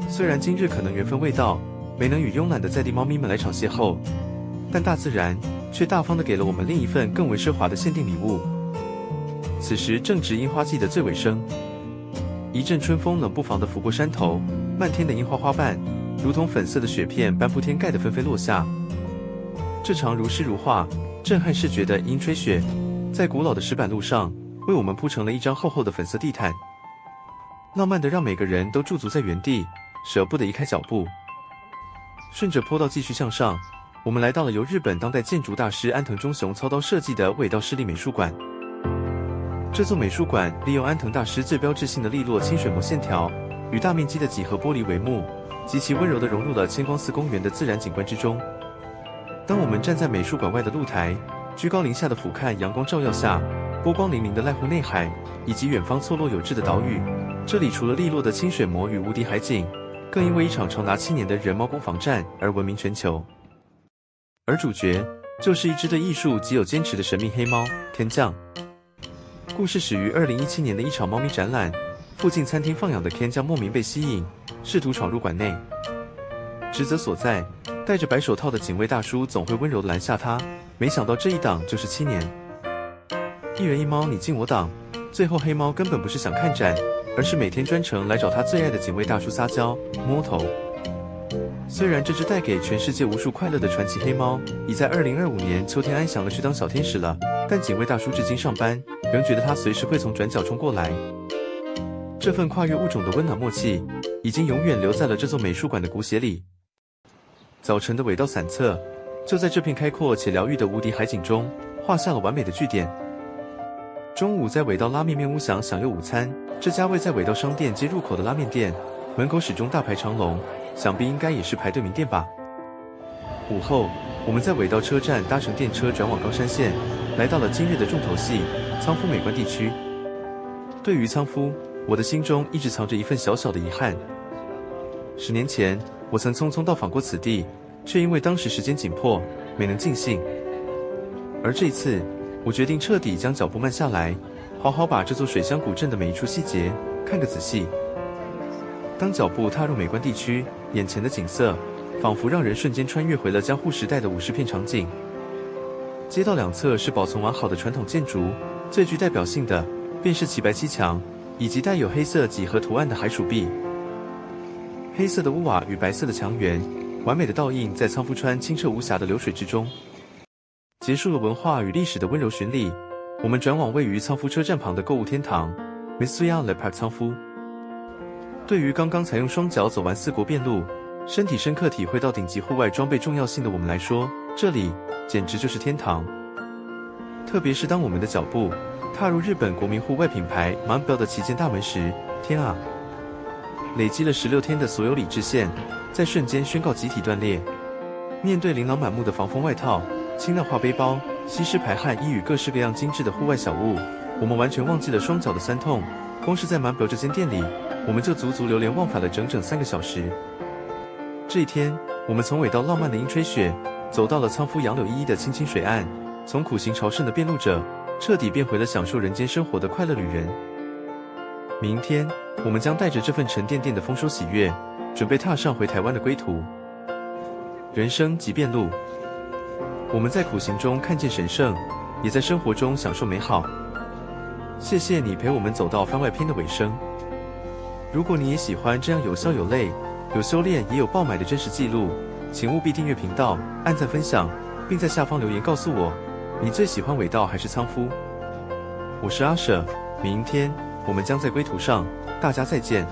雖然今日可能緣分未到，沒能與慵懶的在地貓咪們來場邂逅，但大自然卻大方地給了我們另一份更為奢華的限定禮物。此時正值櫻花季的最尾聲，一陣春風冷不防地拂過山頭，漫天的櫻花花瓣如同粉色的雪片般鋪天蓋地紛紛落下。這場如詩如畫、震撼視覺的櫻吹雪，在古老的石板路上為我們鋪成了一張厚厚的粉色地毯，浪漫地讓每個人都駐足在原地，捨不得移開腳步。順着坡道繼續向上，我們來到了由日本當代建築大師安藤忠雄操刀設計的尾道市立美術館。這座美術館利用安藤大師最標誌性的利落清水模線條與大面積的幾何玻璃帷幕，極其溫柔地融入了千光寺公園的自然景觀之中。當我們站在美術館外的露台，居高臨下的俯瞰陽光照耀下波光粼粼的瀨戶內海以及遠方錯落有致的島嶼，這裡除了利落的清水模與無敵海景，更因為一場長達7年的人貓攻防戰而聞名全球。而主角就是一隻對藝術極有堅持的神秘黑貓天降。故事始於2017年的一場貓咪展覽，附近餐廳放養的天降莫名被吸引，試圖闖入館內。職責所在，戴着白手套的警衛大叔總會溫柔地攔下他，沒想到這一擋就是7年。一人一貓你進我擋，最後黑貓根本不是想看展，而是每天專程來找他最愛的警衛大叔撒嬌摸頭。雖然這隻帶給全世界無數快樂的傳奇黑貓已在2025年秋天安詳地去當小天使了，但警衛大叔至今上班仍覺得他隨時會從轉角衝過來。這份跨越物種的溫暖默契已經永遠留在了這座美術館的骨血裡。早晨的尾道散策就在這片開闊且療癒的無敵海景中畫下了完美的句點。中午在尾道拉麵麵屋享用午餐，這家位在尾道商店街入口的拉麵店門口始終大排長龍，想必應該也是排隊名店吧。午後，我們在尾道車站搭乘電車轉往岡山縣，來到了今日的重頭戲倉敷美觀地區。對於倉敷，我的心中一直藏着一份小小的遺憾。10年前，我曾匆匆到訪過此地，卻因為當時時間緊迫，沒能盡興。而這一次，我決定徹底將腳步慢下來，好好把這座水鄉古鎮的每一處細節看個仔細。當腳步踏入美觀地區，眼前的景色仿佛讓人瞬間穿越回了江戶時代的武士片場景。街道兩側是保存完好的傳統建築，最具代表性的便是齊白砌牆以及帶有黑色幾何圖案的海薯壁。黑色的屋瓦與白色的牆垣，完美的倒映在倉敷川清澈無瑕的流水之中。結束了文化與歷史的溫柔巡禮，我們轉往位於倉敷車站旁的購物天堂 Mitsuya Le Park 倉敷。對於剛剛才用雙腳走完4國遍路，身體深刻體會到頂級戶外裝備重要性的我們來說，這裡簡直就是天堂。特別是當我們的腳步踏入日本國民戶外品牌 Montbell 的旗艦大門時，天啊！累積了16天的所有理智線，在瞬間宣告集體斷裂。面對琳琅滿目的防風外套、輕量化背包、吸濕排汗衣與各式各樣精緻的戶外小物，我們完全忘記了雙腳的酸痛。光是在Montbell這間店裡，我們就足足流連忘返了整整3個小時。這一天，我們從尾道浪漫的櫻吹雪，走到了倉敷楊柳依依的清清水岸，從苦行朝聖的遍路者，徹底變回了享受人間生活的快樂旅人。明天，我們將帶着這份沉甸甸的豐收喜悅，準備踏上回台灣的歸途。人生即遍路，我們在苦行中看見神聖，也在生活中享受美好。謝謝你陪我們走到番外篇的尾聲。如果你也喜歡這樣有笑有淚、有修煉也有爆買的真實記錄，請務必訂閱頻道、按讚分享，並在下方留言告訴我，你最喜歡尾道還是倉敷？我是阿舍，明天我們將在歸途上，大家再見。